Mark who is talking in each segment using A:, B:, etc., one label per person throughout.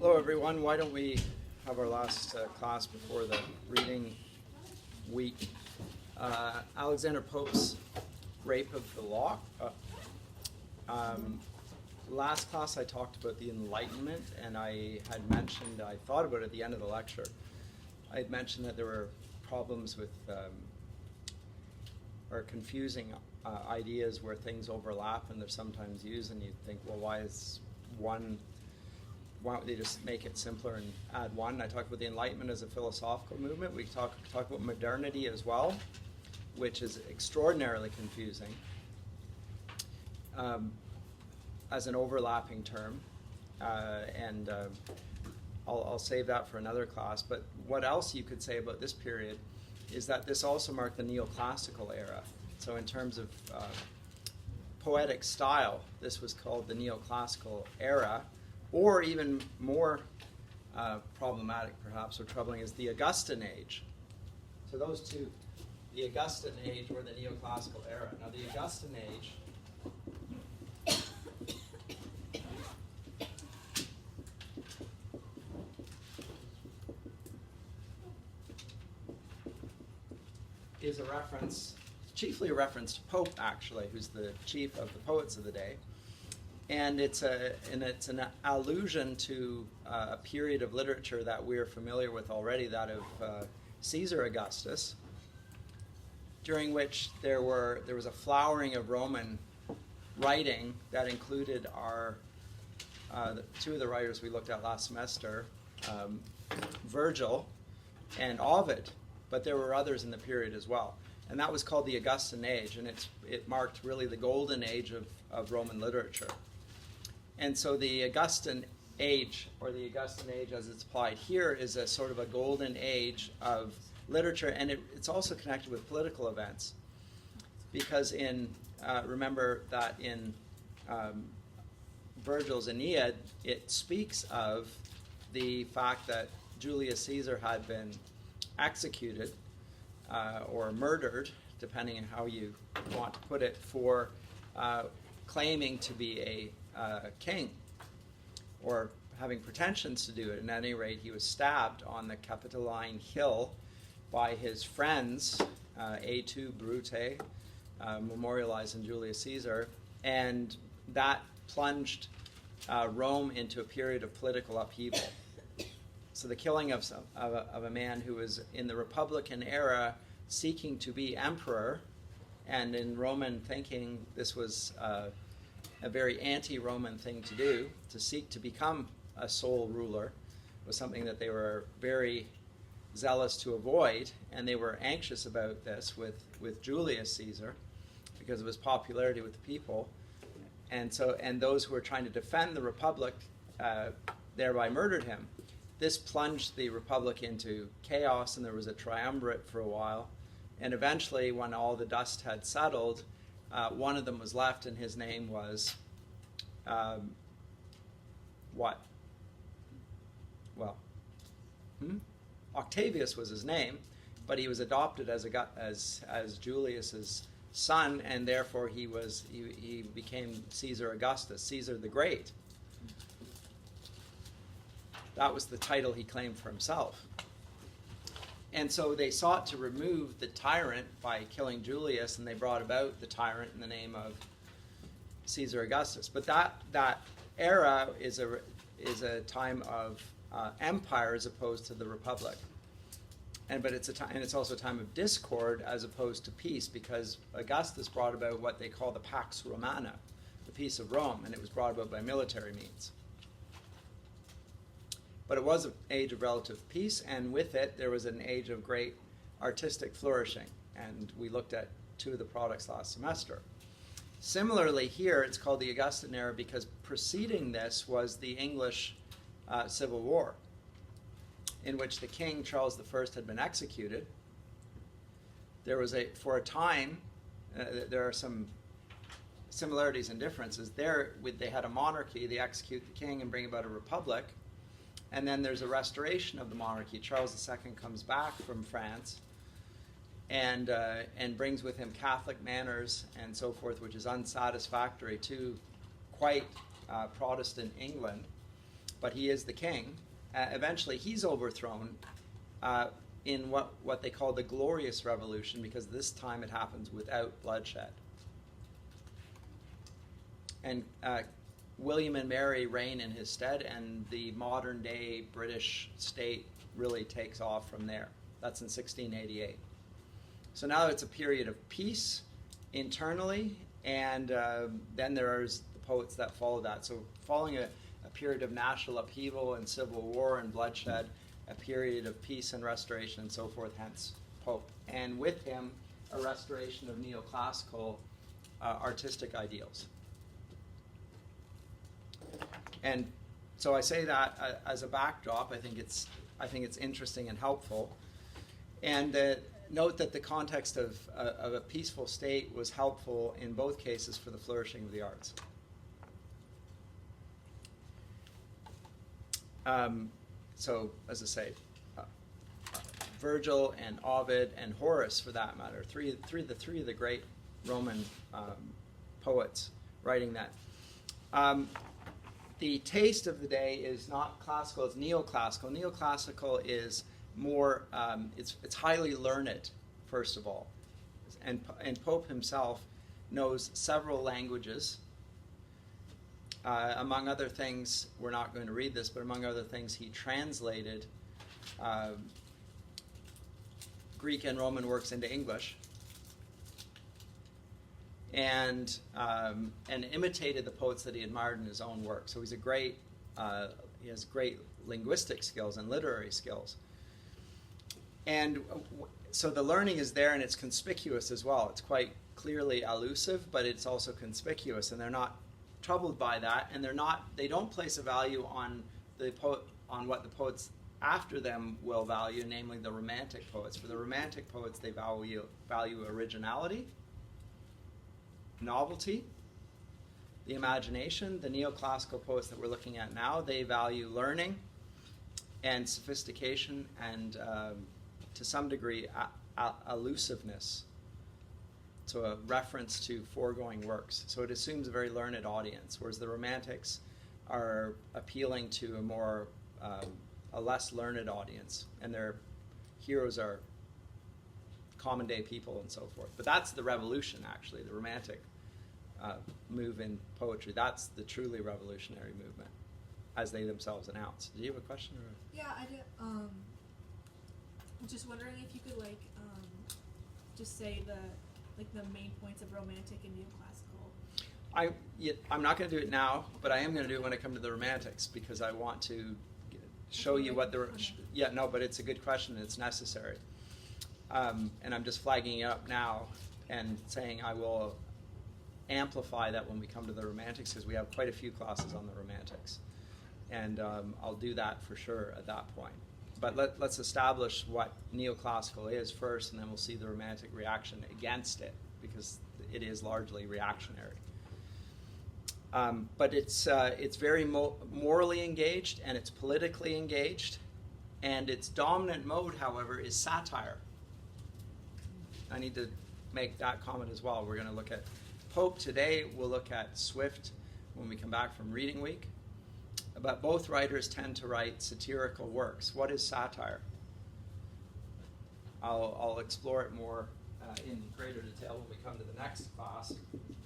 A: Hello everyone, why don't we have our last class before the reading week. Alexander Pope's Rape of the Lock. Last class I talked about the Enlightenment, and I had mentioned, I thought about it at the end of the lecture, I had mentioned that there were problems with or confusing ideas where things overlap and they're sometimes used, and you think, well, why don't they just make it simpler and add one? I talked about the Enlightenment as a philosophical movement. We talk about modernity as well, which is extraordinarily confusing as an overlapping term, and I'll save that for another class. But what else you could say about this period is that this also marked the neoclassical era. So in terms of poetic style, this was called the neoclassical era, or even more problematic perhaps, or troubling, is the Augustan Age. So those two, the Augustan Age or the neoclassical era. Now the Augustan Age is a reference, chiefly a reference to Pope, actually, who's the chief of the poets of the day. And it's an allusion to a period of literature that we're familiar with already, that of Caesar Augustus, during which there was a flowering of Roman writing that included two of the writers we looked at last semester, Virgil and Ovid, but there were others in the period as well. And that was called the Augustan Age, and it marked really the golden age of Roman literature. And so the Augustan Age, or the Augustan Age as it's applied here, is a sort of a golden age of literature, and it's also connected with political events. Because remember that in Virgil's Aeneid, it speaks of the fact that Julius Caesar had been executed or murdered, depending on how you want to put it, for claiming to be a king, or having pretensions to do it. And at any rate, he was stabbed on the Capitoline Hill by his friends, A2 Brute, memorialized in Julius Caesar, and that plunged Rome into a period of political upheaval. So the killing of a man who was in the Republican era seeking to be emperor, and in Roman thinking this was a very anti-Roman thing to do, to seek to become a sole ruler, was something that they were very zealous to avoid, and they were anxious about this with Julius Caesar because of his popularity with the people. And those who were trying to defend the Republic thereby murdered him. This plunged the Republic into chaos, and there was a triumvirate for a while. And eventually, when all the dust had settled, one of them was left, and his name was what? Well, Octavius was his name, but he was adopted as Julius's son, and therefore he became Caesar Augustus, Caesar the Great. That was the title he claimed for himself. And so they sought to remove the tyrant by killing Julius, and they brought about the tyrant in the name of Caesar Augustus. But that era is a time of empire as opposed to the Republic. But it's also a time of discord as opposed to peace, because Augustus brought about what they call the Pax Romana, the peace of Rome, and it was brought about by military means. But it was an age of relative peace, and with it, there was an age of great artistic flourishing. And we looked at two of the products last semester. Similarly here, it's called the Augustan era because preceding this was the English Civil War, in which the king, Charles I, had been executed. There was for a time, there are some similarities and differences. They had a monarchy, they execute the king and bring about a republic. And then there's a restoration of the monarchy. Charles II comes back from France and brings with him Catholic manners and so forth, which is unsatisfactory to quite Protestant England. but he is the king. Eventually, he's overthrown in what they call the Glorious Revolution, because this time it happens without bloodshed. And William and Mary reign in his stead, and the modern-day British state really takes off from there. That's in 1688. So now it's a period of peace internally, and then there's the poets that follow that. So following a period of national upheaval and civil war and bloodshed, a period of peace and restoration and so forth, hence Pope. And with him, a restoration of neoclassical artistic ideals. And so I say that as a backdrop. I think it's interesting and helpful. And note that the context of a peaceful state was helpful in both cases for the flourishing of the arts. So, as I say, Virgil and Ovid and Horace, for that matter, three of the great Roman poets writing that. The taste of the day is not classical, it's neoclassical. Neoclassical is more, it's highly learned, first of all. And Pope himself knows several languages. Among other things, we're not going to read this, but among other things, he translated Greek and Roman works into English. And imitated the poets that he admired in his own work. So he's he has great linguistic skills and literary skills. And so the learning is there, and it's conspicuous as well. It's quite clearly elusive, but it's also conspicuous, and they're not troubled by that, and they don't place a value on what the poets after them will value, namely the Romantic poets. For the Romantic poets, they value originality, novelty, the imagination. The neoclassical poets that we're looking at now, they value learning and sophistication and, to some degree, elusiveness. So a reference to foregoing works. So it assumes a very learned audience, whereas the Romantics are appealing to a less learned audience, and their heroes are common day people and so forth. But that's the revolution, actually, the Romantic move in poetry. That's the truly revolutionary movement, as they themselves announce. Do you have a question? Or?
B: Yeah, I did. I'm just wondering if you could just say the main points of Romantic and Neoclassical.
A: I'm not going to do it now, but I am going to do it when I come to the Romantics, because I want to show you what the... Yeah, no, but it's a good question, and it's necessary. And I'm just flagging it up now and saying I will amplify that when we come to the Romantics, because we have quite a few classes on the Romantics. And I'll do that for sure at that point. But let's establish what neoclassical is first, and then we'll see the Romantic reaction against it, because it is largely reactionary. But it's very morally engaged, and it's politically engaged, and its dominant mode, however, is satire. I need to make that comment as well. We're going to look at Pope today. We'll look at Swift when we come back from Reading Week. But both writers tend to write satirical works. What is satire? I'll explore it more in greater detail when we come to the next class,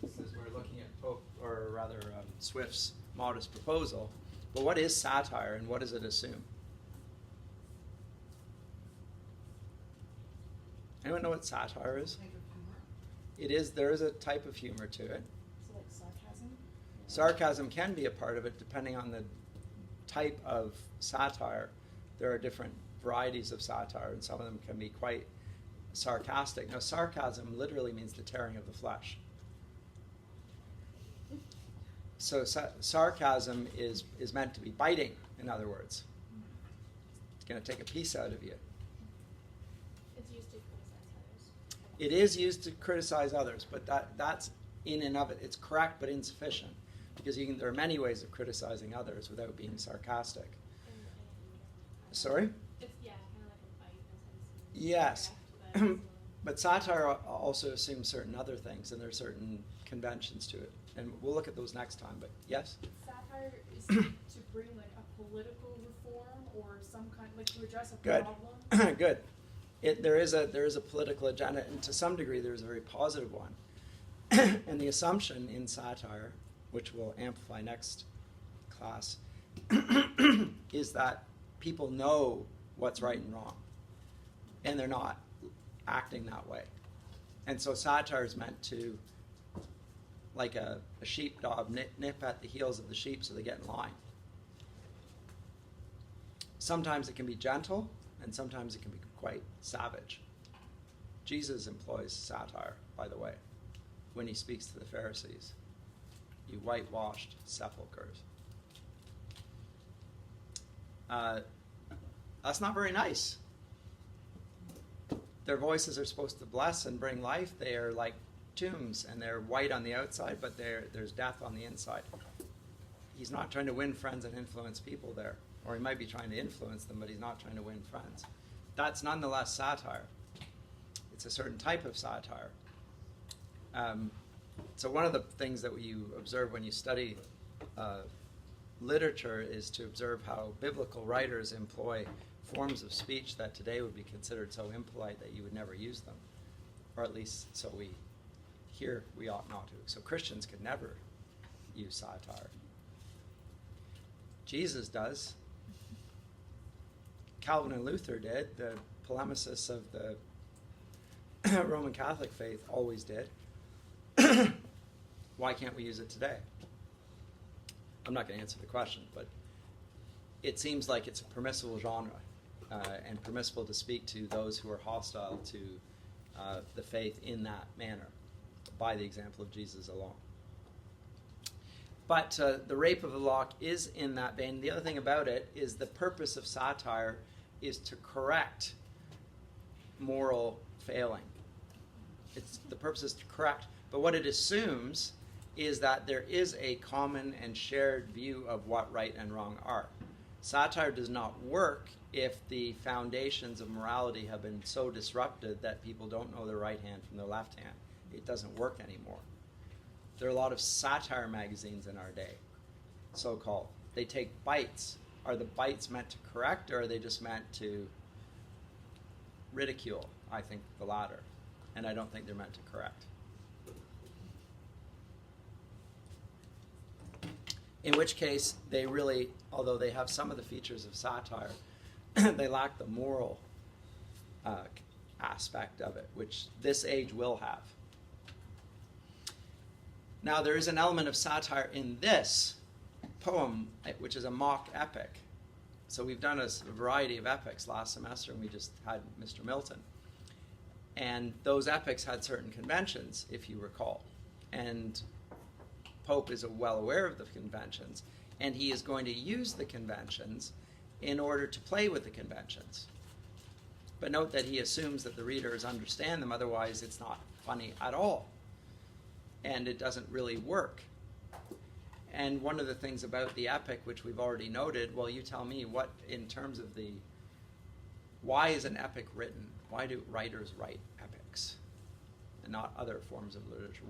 A: since we're looking at Pope, or rather Swift's Modest Proposal. But what is satire, and what does it assume? Anyone know what satire is?
C: Type of humor.
A: It is. There is a type of humor to it.
C: So like sarcasm?
A: Sarcasm can be a part of it, depending on the type of satire. There are different varieties of satire, and some of them can be quite sarcastic. Now, sarcasm literally means the tearing of the flesh. So sarcasm is meant to be biting, in other words. It's going to take a piece out of you.
D: It's used to criticize others.
A: It is used to criticize others, but that's in and of it. It's correct but insufficient, because there are many ways of criticizing others without being sarcastic. Sorry?
D: It's, yeah, kind of like a bite in a sense.
A: Yes.
D: Correct,
A: But satire also assumes certain other things, and there are certain conventions to it. And we'll look at those next time, but yes?
D: Satire is to bring like a political reform or some kind, like to address a
A: Good.
D: problem.
A: Good. There is a political agenda, and to some degree there's a very positive one. And the assumption in satire, which we'll amplify next class, is that people know what's right and wrong, and they're not acting that way. And so satire is meant to, like a sheepdog, nip at the heels of the sheep so they get in line. Sometimes it can be gentle, and sometimes it can be quite savage. Jesus employs satire, by the way, when he speaks to the Pharisees. You whitewashed sepulchres. That's not very nice. Their voices are supposed to bless and bring life. They are like tombs, and they're white on the outside, but there's death on the inside. He's not trying to win friends and influence people there. Or he might be trying to influence them, but he's not trying to win friends. That's nonetheless satire. It's a certain type of satire. So one of the things that you observe when you study literature is to observe how biblical writers employ forms of speech that today would be considered so impolite that you would never use them. Or at least so we ought not to. So Christians could never use satire. Jesus does. Calvin and Luther did. The polemicists of the Roman Catholic faith always did. Why can't we use it today? I'm not going to answer the question, but it seems like it's a permissible genre and permissible to speak to those who are hostile to the faith in that manner, by the example of Jesus alone. But the rape of the lock is in that vein. The other thing about it is the purpose of satire is to correct moral failing. The purpose is to correct. But what it assumes is that there is a common and shared view of what right and wrong are. Satire does not work if the foundations of morality have been so disrupted that people don't know their right hand from their left hand. It doesn't work anymore. There are a lot of satire magazines in our day, so-called. They take bites. Are the bites meant to correct, or are they just meant to ridicule? I think the latter. And I don't think they're meant to correct. In which case, they really, although they have some of the features of satire, they lack the moral aspect of it, which this age will have. Now, there is an element of satire in this poem, which is a mock epic. So we've done a variety of epics last semester, and we just had Mr. Milton. And those epics had certain conventions, if you recall. And Pope is well aware of the conventions, and he is going to use the conventions in order to play with the conventions. But note that he assumes that the readers understand them, otherwise it's not funny at all. And it doesn't really work. And one of the things about the epic, which we've already noted, well, you tell me, what, in terms of why is an epic written? Why do writers write epics and not other forms of literature?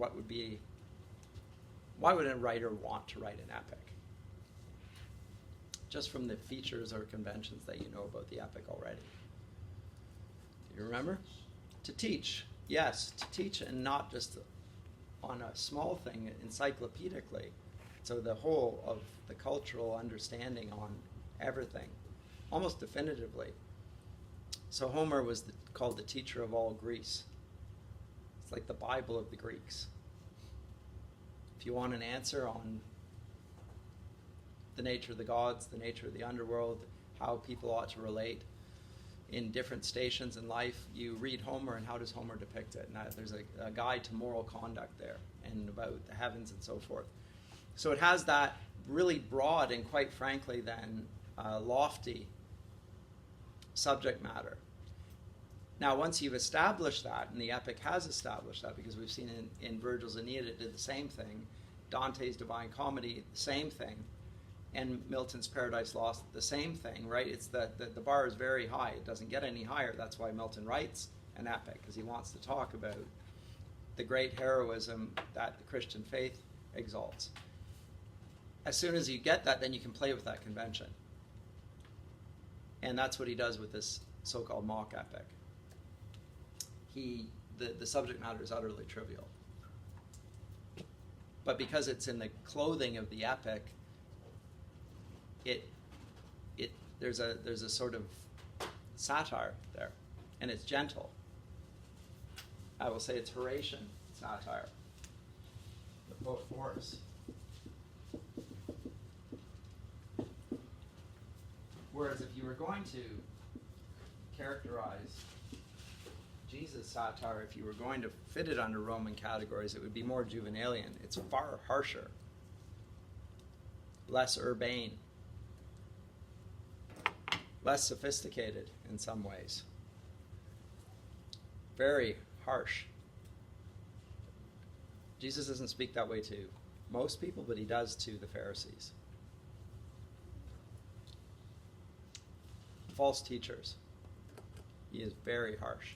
A: Why would a writer want to write an epic? Just from the features or conventions that you know about the epic already. Do you remember? To teach. Yes, to teach, and not just on a small thing, encyclopedically. So the whole of the cultural understanding on everything, almost definitively. So Homer was called the teacher of all Greece. It's like the Bible of the Greeks. If you want an answer on the nature of the gods, the nature of the underworld, how people ought to relate in different stations in life, you read Homer, and how does Homer depict it? And there's a guide to moral conduct there, and about the heavens and so forth. So it has that really broad and, quite frankly, then lofty subject matter. Now, once you've established that, and the epic has established that, because we've seen in Virgil's Aeneid it did the same thing, Dante's Divine Comedy, the same thing, and Milton's Paradise Lost, the same thing, right? It's the bar is very high. It doesn't get any higher. That's why Milton writes an epic, because he wants to talk about the great heroism that the Christian faith exalts. As soon as you get that, then you can play with that convention. And that's what he does with this so-called mock epic. The subject matter is utterly trivial. But because it's in the clothing of the epic, there's a sort of satire there, and it's gentle. I will say it's Horatian satire. The poet Horace. Whereas if you were going to characterize Jesus' satire, if you were going to fit it under Roman categories, it would be more juvenalian. It's far harsher, less urbane, less sophisticated in some ways, very harsh. Jesus doesn't speak that way to most people, but he does to the Pharisees. False teachers. He is very harsh.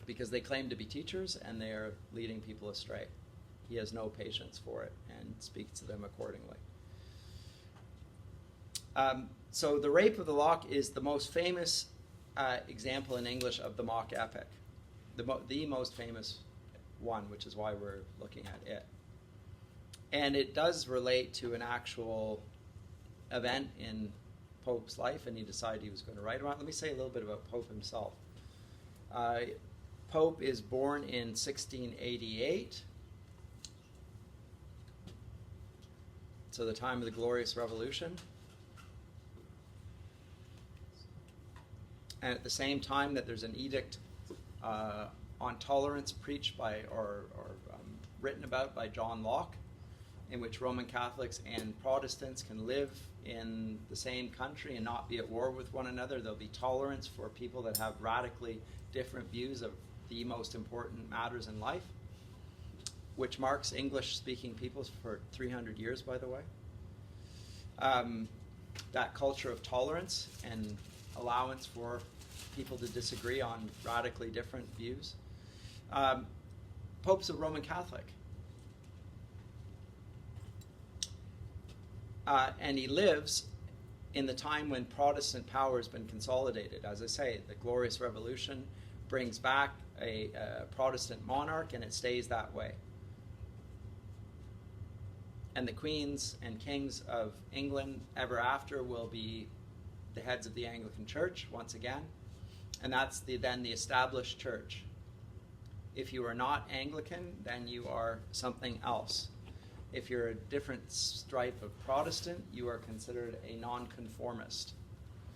A: Because they claim to be teachers and they are leading people astray. He has no patience for it and speaks to them accordingly. So the Rape of the Lock is the most famous example in English of the mock epic. The most famous one, which is why we're looking at it. And it does relate to an actual event in Pope's life, and he decided he was going to write about it. Let me say a little bit about Pope himself. Pope is born in 1688, so the time of the Glorious Revolution. And at the same time that there's an edict on tolerance preached by or written about by John Locke, in which Roman Catholics and Protestants can live in the same country and not be at war with one another. There'll be tolerance for people that have radically different views of the most important matters in life, which marks English-speaking peoples for 300 years, by the way. That culture of tolerance and allowance for people to disagree on radically different views. Pope's a Roman Catholic. And he lives in the time when Protestant power has been consolidated. As I say, the Glorious Revolution brings back a Protestant monarch, and it stays that way. And the queens and kings of England ever after will be the heads of the Anglican Church once again. And that's then the established church. If you are not Anglican, then you are something else. If you're a different stripe of Protestant, you are considered a nonconformist.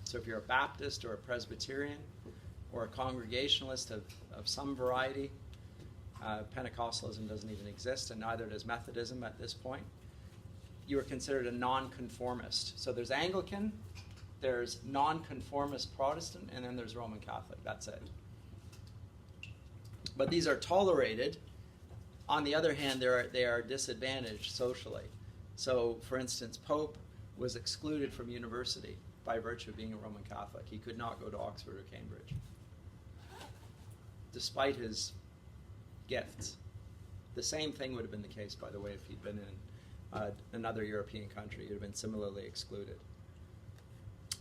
A: So if you're a Baptist or a Presbyterian or a Congregationalist of some variety, Pentecostalism doesn't even exist, and neither does Methodism at this point, you are considered a nonconformist. So there's Anglican, there's nonconformist Protestant, and then there's Roman Catholic. That's it. But these are tolerated. On the other hand, they are disadvantaged socially. So, for instance, Pope was excluded from university by virtue of being a Roman Catholic. He could not go to Oxford or Cambridge, despite his gifts. The same thing would have been the case, by the way, if he'd been in another European country. He would have been similarly excluded.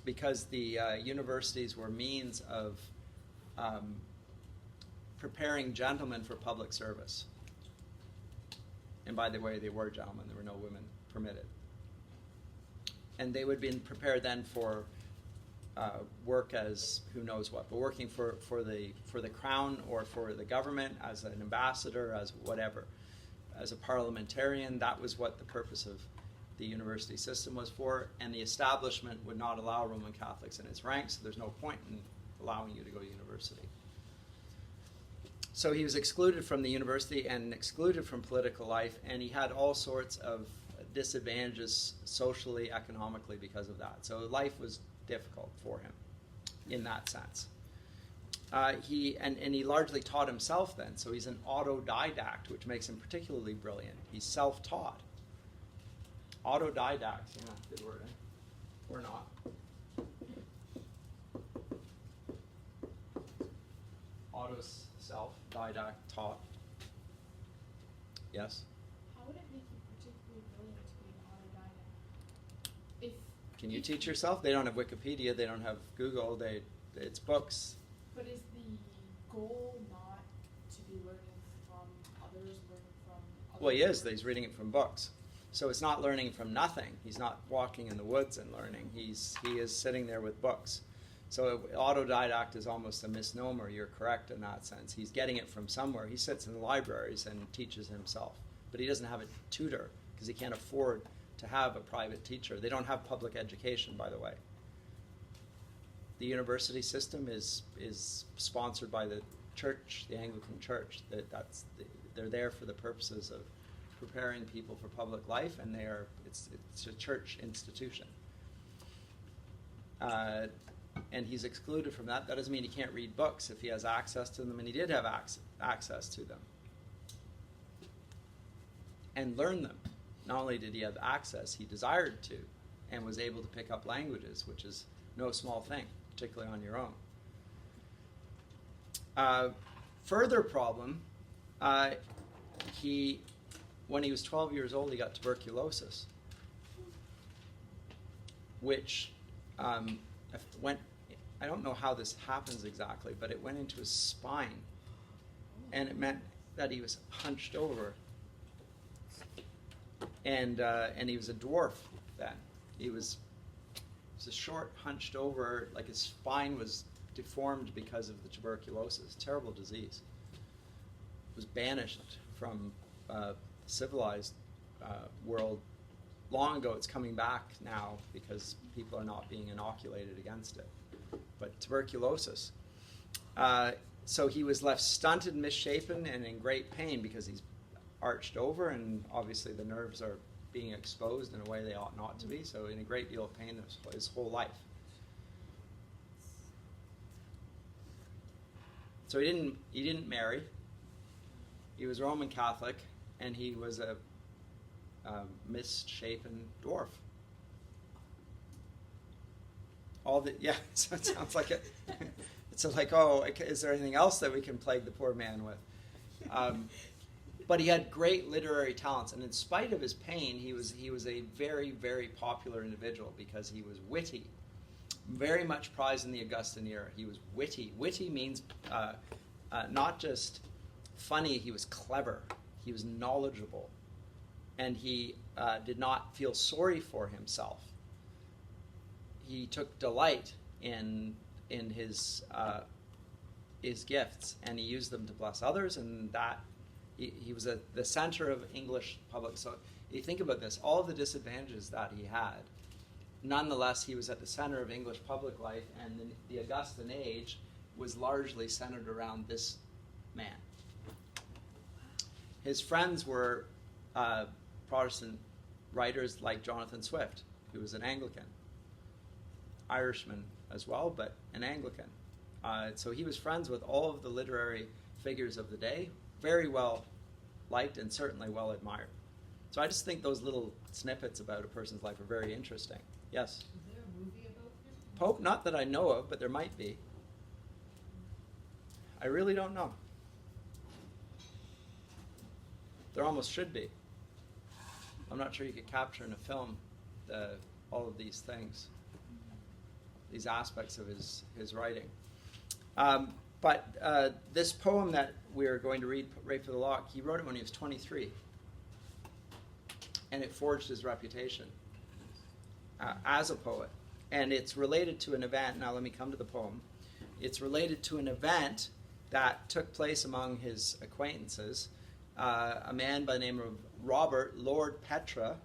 A: Because the universities were means of preparing gentlemen for public service. And by the way, they were gentlemen. There were no women permitted. And they would be prepared then for work as who knows what, but working for the crown or for the government as an ambassador, as whatever, as a parliamentarian. That was what the purpose of the university system was for. And the establishment would not allow Roman Catholics in its ranks, so there's no point in allowing you to go to university. So he was excluded from the university and excluded from political life, and he had all sorts of disadvantages socially, economically because of that. So life was difficult for him in that sense. He largely taught himself then, so he's an autodidact, which makes him particularly brilliant. He's self-taught. Autodidact, yeah, good word, eh? Or not. self-didact taught. Yes?
D: How would it make you particularly brilliant to be an autodidact?
A: Can you teach yourself? They don't have Wikipedia, they don't have Google, it's books.
D: But is the goal not to be learning from others, learning from other
A: Well, he is.
D: learners?
A: He's reading it from books. So it's not learning from nothing. He's not walking in the woods and learning. He is sitting there with books. So autodidact is almost a misnomer. You're correct in that sense. He's getting it from somewhere. He sits in the libraries and teaches himself. But he doesn't have a tutor because he can't afford to have a private teacher. They don't have public education, by the way. The university system is sponsored by the church, the Anglican Church. They're there for the purposes of preparing people for public life, and it's a church institution. And he's excluded from that. That doesn't mean he can't read books if he has access to them, and he did have access to them. And learn them. Not only did he have access, he desired to, and was able to pick up languages, which is no small thing, particularly on your own. Further problem, when he was 12 years old, he got tuberculosis, which went, I don't know how this happens exactly, but it went into his spine, and it meant that he was hunched over, and he was a dwarf then. He was a short, hunched over, like his spine was deformed because of the tuberculosis. Terrible disease. It was banished from civilized world long ago. It's coming back now because people are not being inoculated against it. But tuberculosis. So he was left stunted, misshapen, and in great pain because he's arched over, and obviously the nerves are being exposed in a way they ought not to be, so in a great deal of pain his whole life. So he didn't marry. He was Roman Catholic, and he was a misshapen dwarf. So it sounds like it. It's like, is there anything else that we can plague the poor man with? But he had great literary talents, and in spite of his pain, he was a very, very popular individual because he was witty, very much prized in the Augustan era. He was witty. Witty means not just funny. He was clever. He was knowledgeable, and he did not feel sorry for himself. He took delight in his gifts, and he used them to bless others, and that. He was at the center of English public. So you think about this, all of the disadvantages that he had, nonetheless, he was at the center of English public life, and the Augustan Age was largely centered around this man. His friends were Protestant writers like Jonathan Swift, who was an Anglican, Irishman as well, but an Anglican. So he was friends with all of the literary figures of the day, very well liked and certainly well admired. So I just think those little snippets about a person's life are very interesting. Yes?
C: Is there a movie about him?
A: Pope, not that I know of, but there might be. I really don't know. There almost should be. I'm not sure you could capture in a film all of these things, these aspects of his writing. But this poem that we're going to read, Right for the Lock, he wrote it when he was 23. And it forged his reputation as a poet. And it's related to an event. Now let me come to the poem. It's related to an event that took place among his acquaintances. A man by the name of Robert, Lord Petre,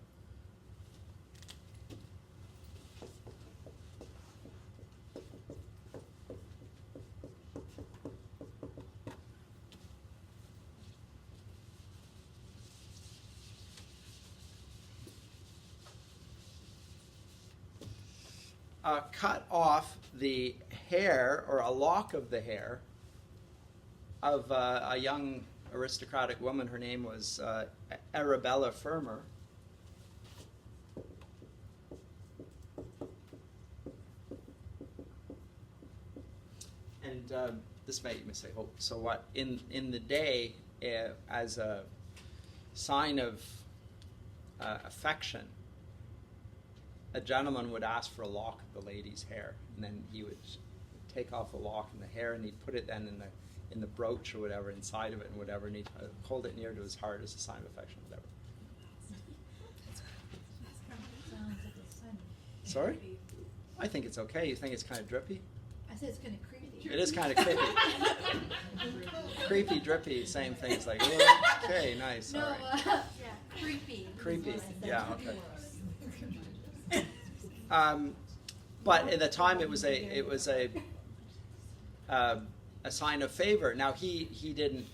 A: cut off the hair, or a lock of the hair, of a young aristocratic woman. Her name was Arabella Fermor. And this made me say hope. So what in the day, as a sign of affection, a gentleman would ask for a lock of the lady's hair, and then he would take off a lock in the hair, and he'd put it then in the brooch or whatever, inside of it and whatever, and he'd hold it near to his heart as a sign of affection, whatever.
C: Sounds like a sign.
A: Sorry? I think it's okay. You think it's kind of drippy?
C: I said it's kind of creepy.
A: It is kind of creepy. Creepy, drippy, same thing. It's like, oh, okay, nice,
C: No,
A: all right.
C: yeah, creepy.
A: Creepy,
C: is what I said.
A: yeah, okay. But at the time, it was a sign of favor. Now he didn't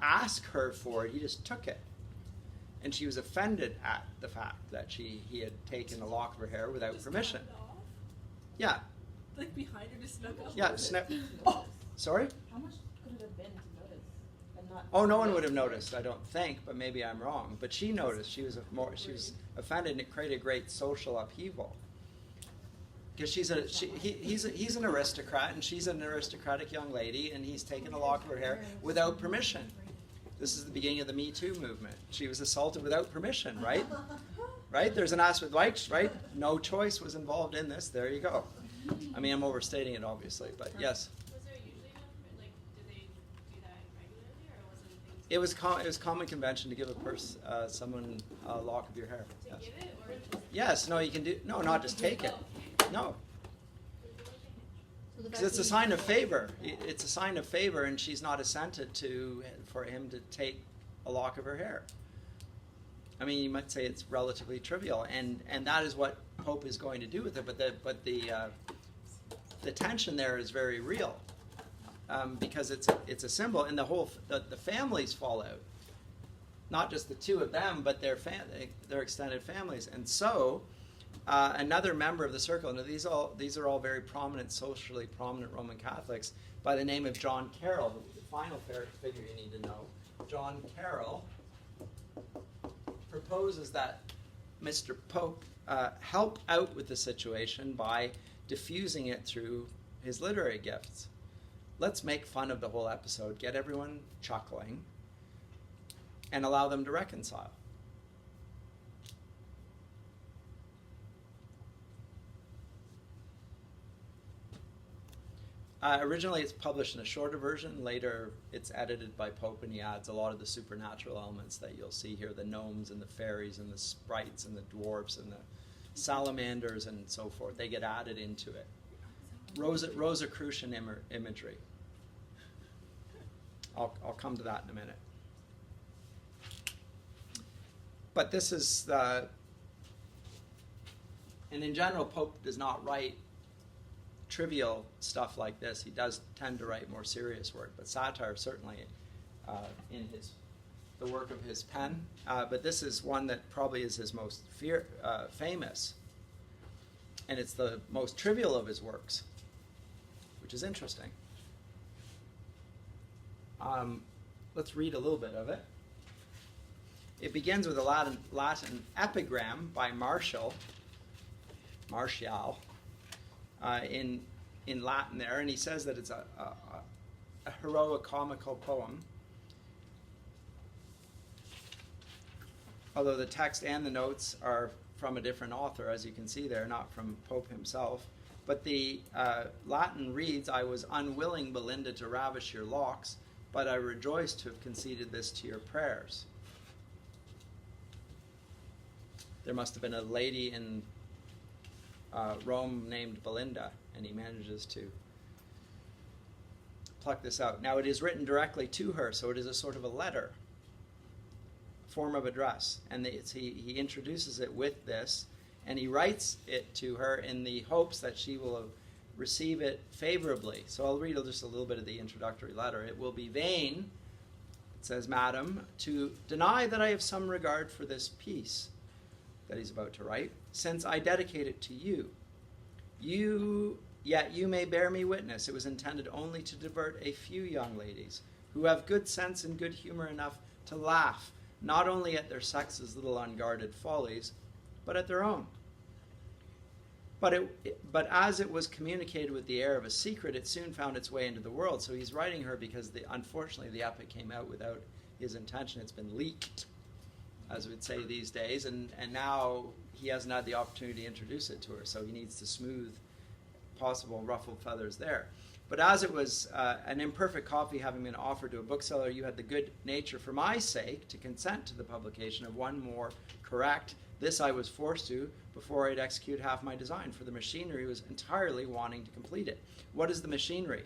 A: ask her for it; he just took it, and she was offended at the fact that he had taken a lock of her hair without
B: Just
A: permission.
B: cut it off?
A: Yeah,
B: Like behind her, just snuck up.
A: yeah.
B: with it.
A: Snip. Sorry.
E: How much could it have been to notice and not?
A: Oh, no one would have noticed, I don't think, but maybe I'm wrong. But she noticed. She was offended, and it created great social upheaval. Because he's an aristocrat, and she's an aristocratic young lady, and he's taken a lock of her hair without permission. This is the beginning of the Me Too movement. She was assaulted without permission, right? Right? There's an aspect, right? No choice was involved in this. There you go. I mean, I'm overstating it, obviously, but yes.
F: Was there usually enough? Like, did they do that regularly, or was it?
A: It was common convention to give someone a lock of your hair.
F: To
A: Yes.
F: give it, or just
A: Yes. No, you can do. No, not just take it. No,
C: So the
A: because
C: fact
A: it's a
C: that
A: sign
C: you-
A: of favor. It's a sign of favor, and she's not assented for him to take a lock of her hair. I mean, you might say it's relatively trivial, and that is what Pope is going to do with it. But the tension there is very real, because it's a symbol, and the families fall out. Not just the two of them, but their extended families, and so another member of the circle. Now these are all very prominent, socially prominent Roman Catholics, by the name of John Carroll, the final figure you need to know. John Carroll proposes that Mr. Pope help out with the situation by diffusing it through his literary gifts. Let's make fun of the whole episode, get everyone chuckling, and allow them to reconcile. Originally, it's published in a shorter version. Later, it's edited by Pope, and he adds a lot of the supernatural elements that you'll see here, the gnomes and the fairies and the sprites and the dwarfs and the salamanders and so forth. They get added into it. Rosicrucian imagery. I'll come to that in a minute. But this is and in general, Pope does not write trivial stuff like this. He does tend to write more serious work, but satire certainly in the work of his pen. But this is one that probably is his most famous, and it's the most trivial of his works, which is interesting. Let's read a little bit of it. It begins with a Latin epigram by Martial, in Latin there, and he says that it's a heroic comical poem. Although the text and the notes are from a different author, as you can see there, not from Pope himself. But the Latin reads, "I was unwilling, Belinda, to ravish your locks, but I rejoice to have conceded this to your prayers." There must have been a lady in Rome named Belinda, and he manages to pluck this out. Now, it is written directly to her, so it is a sort of a letter, form of address, and he introduces it with this, and he writes it to her in the hopes that she will receive it favorably. So I'll read just a little bit of the introductory letter. "It will be vain," it says, "Madam, to deny that I have some regard for this piece," that he's about to write, "since I dedicate it to you. Yet you may bear me witness, it was intended only to divert a few young ladies who have good sense and good humor enough to laugh, not only at their sex's little unguarded follies, but at their own. But as it was communicated with the air of a secret, it soon found its way into the world. So he's writing her because, unfortunately, the epic came out without his intention. It's been leaked, as we'd say these days, and now he hasn't had the opportunity to introduce it to her, so he needs to smooth possible ruffled feathers there. But as it was an imperfect copy having been offered to a bookseller, you had the good nature, for my sake, to consent to the publication of one more correct. This I was forced to before I'd execute half my design, for the machinery was entirely wanting to complete it. What is the machinery?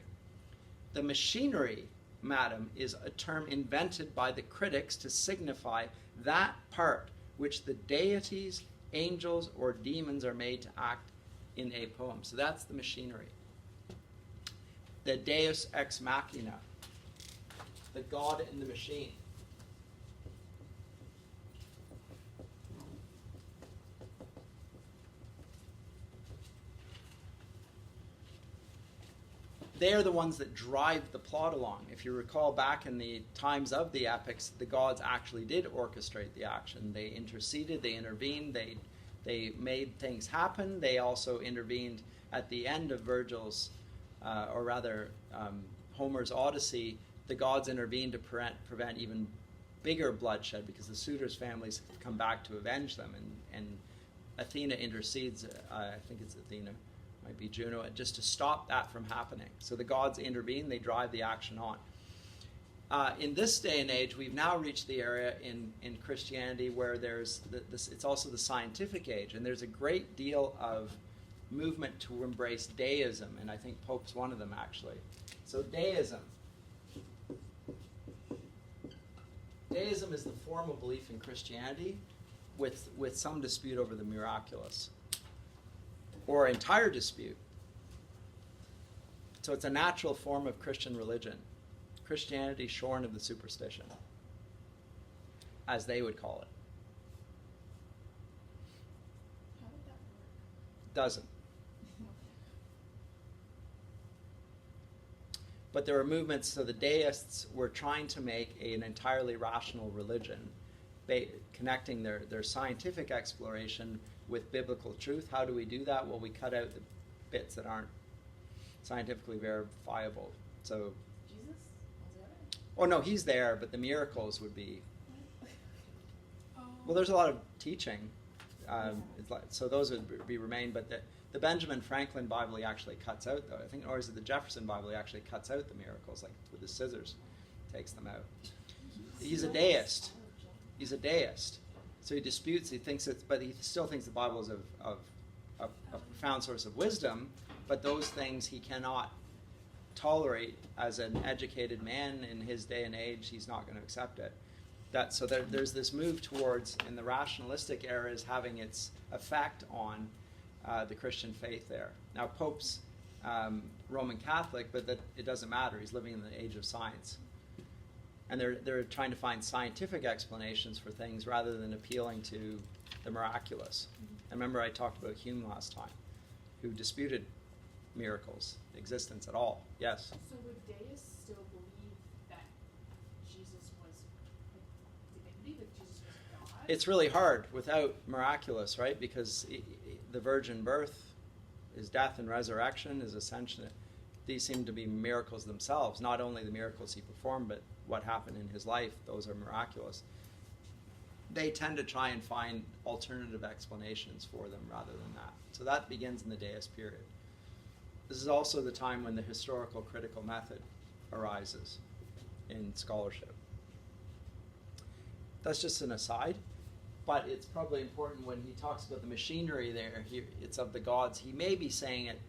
A: The machinery, madam, is a term invented by the critics to signify that part which the deities, angels, or demons are made to act in a poem. So that's the machinery. The deus ex machina, the God in the machine. They are the ones that drive the plot along. If you recall back in the times of the epics, the gods actually did orchestrate the action. They interceded, they intervened, they made things happen. They also intervened at the end of Virgil's, Homer's Odyssey. The gods intervened to prevent even bigger bloodshed because the suitors' families come back to avenge them. And Athena intercedes, I think it's Athena, might be Juno, just to stop that from happening. So the gods intervene, they drive the action on. In this day and age, we've now reached the area in Christianity where there's it's also the scientific age, and there's a great deal of movement to embrace deism, and I think Pope's one of them, actually. So deism. Deism is the formal belief in Christianity with some dispute over the miraculous, or entire dispute. So it's a natural form of Christian religion. Christianity shorn of the superstition, as they would call it.
D: How would that work?
A: Doesn't. But there were movements, so the deists were trying to make an entirely rational religion, connecting their scientific exploration with biblical truth. How do we do that? Well, we cut out the bits that aren't scientifically verifiable. So,
E: Jesus? Was that it?
A: oh no, he's there, but the miracles would be.
B: Oh.
A: Well, there's a lot of teaching, so those would be remain. But the Benjamin Franklin Bible he actually cuts out, though. I think, or is it the Jefferson Bible he actually cuts out the miracles, like with his scissors, takes them out. He's a deist. He's a deist. So he disputes. He thinks it's, but he still thinks the Bible is of a profound source of wisdom. But those things he cannot tolerate as an educated man in his day and age. He's not going to accept it. So there's this move towards, in the rationalistic era, is having its effect on the Christian faith there. Now, Pope's Roman Catholic, but that it doesn't matter. He's living in the age of science. And they're trying to find scientific explanations for things rather than appealing to the miraculous. I remember I talked about Hume last time, who disputed miracles' existence at all. Yes?
D: So would deists still believe that Jesus was like divinity, that Jesus was God?
A: It's really hard without miraculous, right? Because the virgin birth, his death and resurrection, his ascension, these seem to be miracles themselves. Not only the miracles he performed, but what happened in his life, those are miraculous. They tend to try and find alternative explanations for them rather than that. So that begins in the deist period. This is also the time when the historical critical method arises in scholarship. That's just an aside, but it's probably important when he talks about the machinery there, it's of the gods. He may be saying it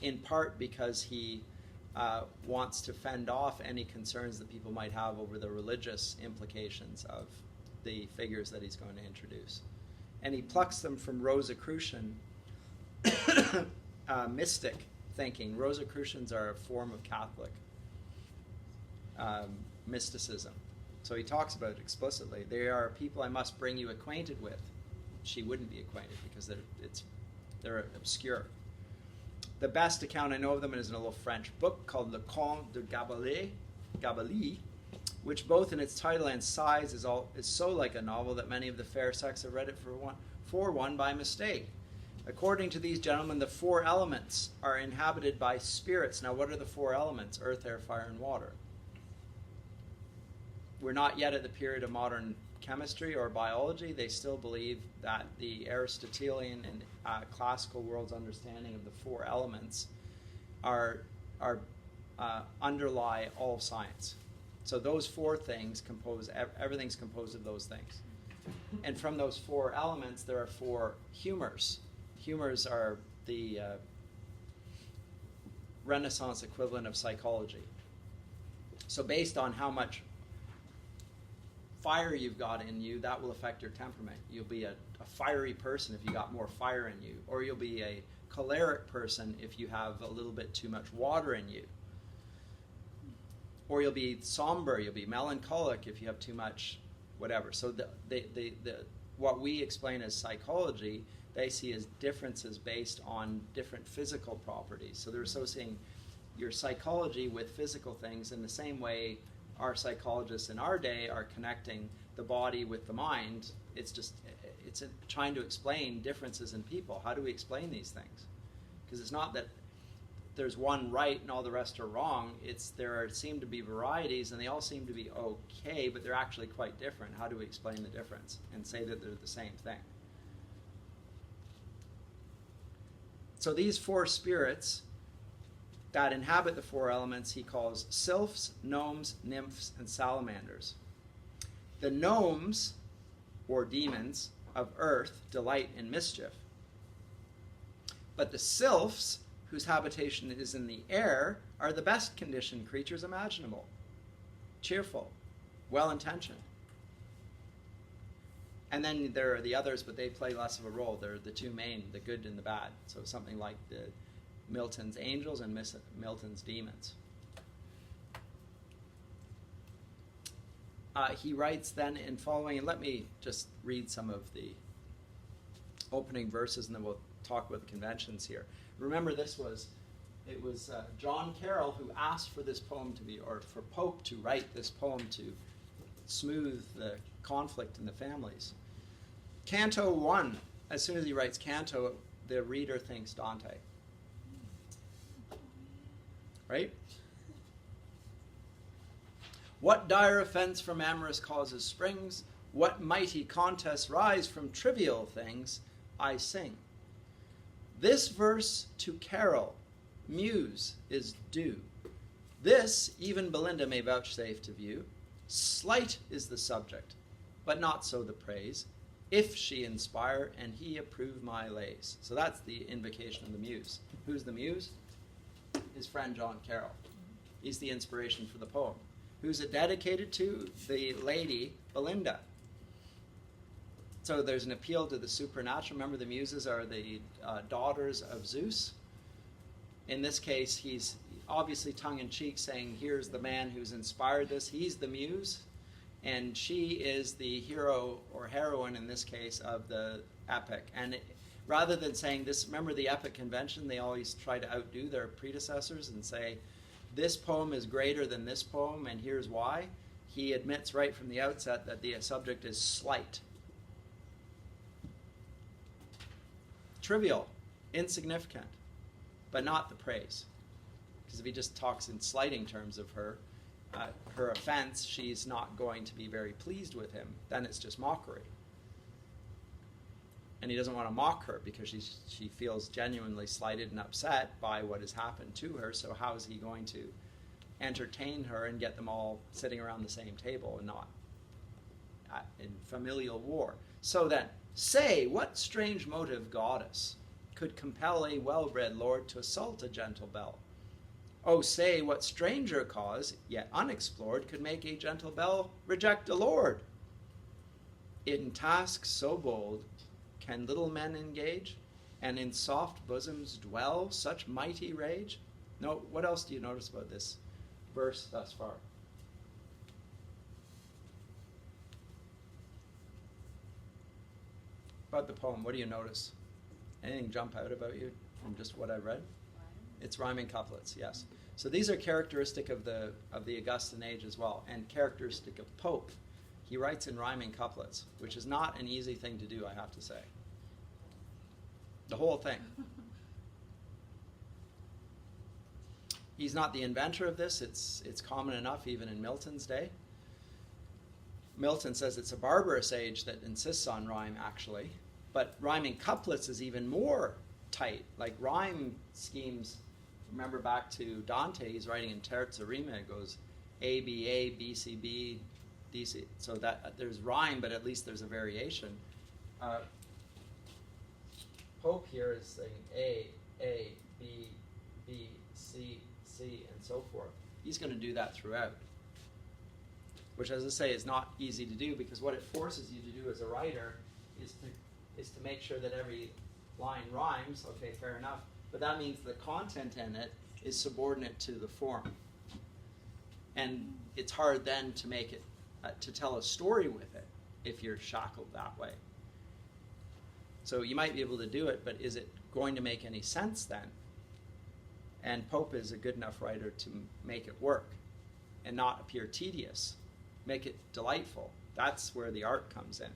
A: in part because he wants to fend off any concerns that people might have over the religious implications of the figures that he's going to introduce. And he plucks them from Rosicrucian mystic thinking. Rosicrucians are a form of Catholic mysticism. So he talks about it explicitly. They are people I must bring you acquainted with. She wouldn't be acquainted because they're obscure. The best account I know of them is in a little French book called Le Conte de Gabalis, which both in its title and size is so like a novel that many of the fair sex have read it for one by mistake. According to these gentlemen, the four elements are inhabited by spirits. Now, what are the four elements? Earth, air, fire, and water. We're not yet at the period of modern chemistry or biology. They still believe that the Aristotelian and classical world's understanding of the four elements underlie all of science. So those four things compose, everything's composed of those things. And from those four elements, there are four humors. Humors are the Renaissance equivalent of psychology. So based on how much fire you've got in you, that will affect your temperament. You'll be a fiery person if you got more fire in you, or you'll be a choleric person if you have a little bit too much water in you. Or you'll be somber, you'll be melancholic if you have too much whatever. So what we explain as psychology, they see as differences based on different physical properties. So they're associating your psychology with physical things in the same way our psychologists in our day are connecting the body with the mind. It's trying to explain differences in people. How do we explain these things? Because it's not that there's one right and all the rest are wrong. There seem to be varieties and they all seem to be okay, but they're actually quite different. How do we explain the difference and say that they're the same thing? So these four spirits that inhabit the four elements he calls sylphs, gnomes, nymphs, and salamanders. The gnomes, or demons, of earth delight in mischief. But the sylphs, whose habitation is in the air, are the best conditioned creatures imaginable. Cheerful, well-intentioned. And then there are the others, but they play less of a role. They're the two main, the good and the bad. So something like the Milton's angels and Milton's demons. He writes then in following, and let me just read some of the opening verses and then we'll talk about the conventions here. Remember it was John Carroll who asked for this poem to be, or for Pope to write this poem to smooth the conflict in the families. Canto 1, as soon as he writes canto, the reader thinks Dante. Right? What dire offense from amorous causes springs? What mighty contests rise from trivial things? I sing. This verse to Carol, Muse, is due. This even Belinda may vouchsafe to view. Slight is the subject, but not so the praise, if she inspire and he approve my lays. So that's the invocation of the Muse. Who's the Muse? His friend John Carroll. He's the inspiration for the poem. Who's it dedicated to? The lady Belinda. So there's an appeal to the supernatural. Remember, the Muses are the daughters of Zeus. In this case, he's obviously tongue-in-cheek saying, here's the man who's inspired this. He's the Muse, and she is the hero or heroine, in this case, of the epic. And rather than saying this, remember the epic convention, they always try to outdo their predecessors and say, this poem is greater than this poem, and here's why. He admits right from the outset that the subject is slight. Trivial, insignificant, but not the praise. Because if he just talks in slighting terms of her offense, she's not going to be very pleased with him. Then it's just mockery. And he doesn't want to mock her because she feels genuinely slighted and upset by what has happened to her. So how is he going to entertain her and get them all sitting around the same table and not in familial war? So then, say, what strange motive goddess could compel a well-bred lord to assault a gentle belle? Oh, say, what stranger cause, yet unexplored, could make a gentle belle reject a lord? In tasks so bold, can little men engage, and in soft bosoms dwell such mighty rage? No, what else do you notice about this verse thus far? About the poem, what do you notice? Anything jump out about you from just what I read? It's rhyming couplets, yes. So these are characteristic of the Augustan Age as well, and characteristic of Pope. He writes in rhyming couplets, which is not an easy thing to do, I have to say. The whole thing. He's not the inventor of this. It's common enough even in Milton's day. Milton says it's a barbarous age that insists on rhyme, actually. But rhyming couplets is even more tight. Like rhyme schemes, remember back to Dante, he's writing in terza rima, it goes A, B, A, B, C, B, D, C. So that there's rhyme, but at least there's a variation. Pope here is saying A, B, B, C, C, and so forth. He's going to do that throughout. Which, as I say, is not easy to do, because what it forces you to do as a writer is to make sure that every line rhymes. Okay, fair enough. But that means the content in it is subordinate to the form. And it's hard then to make it, to tell a story with it if you're shackled that way. So you might be able to do it, but is it going to make any sense then? And Pope is a good enough writer to make it work and not appear tedious. Make it delightful. That's where the art comes in.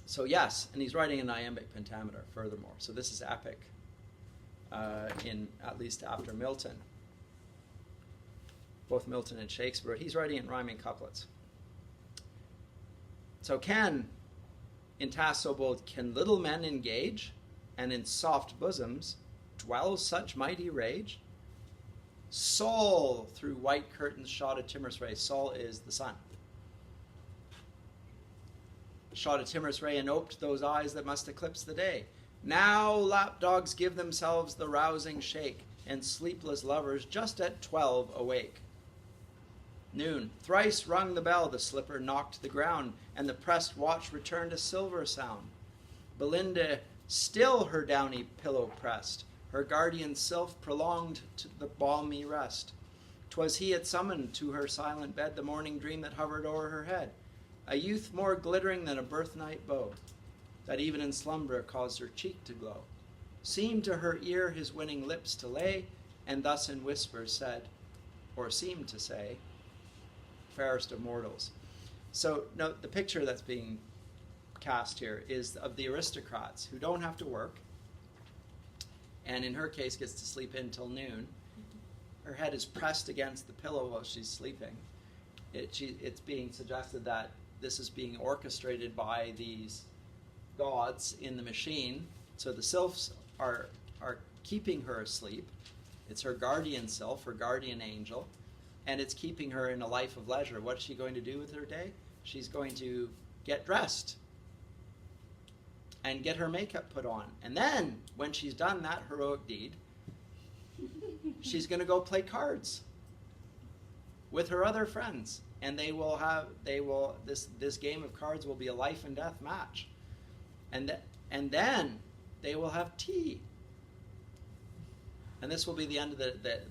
A: So yes, and he's writing in iambic pentameter furthermore. So this is epic, in at least after Milton. Both Milton and Shakespeare. He's writing in rhyming couplets. So in tasks so bold, can little men engage, and in soft bosoms dwells such mighty rage? Sol through white curtains shot a timorous ray. Sol is the sun. Shot a timorous ray and oped those eyes that must eclipse the day. Now lapdogs give themselves the rousing shake, and sleepless lovers just at 12 awake. Noon, thrice rung the bell, the slipper knocked the ground, and the pressed watch returned a silver sound. Belinda still her downy pillow pressed, her guardian sylph prolonged to the balmy rest. 'Twas he had summoned to her silent bed the morning dream that hovered o'er her head, a youth more glittering than a birthnight bow, that even in slumber caused her cheek to glow. Seemed to her ear his winning lips to lay, and thus in whispers said, or seemed to say, fairest of mortals. So note the picture that's being cast here is of the aristocrats who don't have to work, and in her case gets to sleep in till noon. Her head is pressed against the pillow while she's sleeping. It's being suggested that this is being orchestrated by these gods in the machine. So the sylphs are keeping her asleep. It's her guardian sylph, her guardian angel, and it's keeping her in a life of leisure. What's she going to do with her day? She's going to get dressed and get her makeup put on. And then, when she's done that heroic deed, she's going to go play cards with her other friends. And this game of cards will be a life and death match. And then they will have tea. And this will be the end of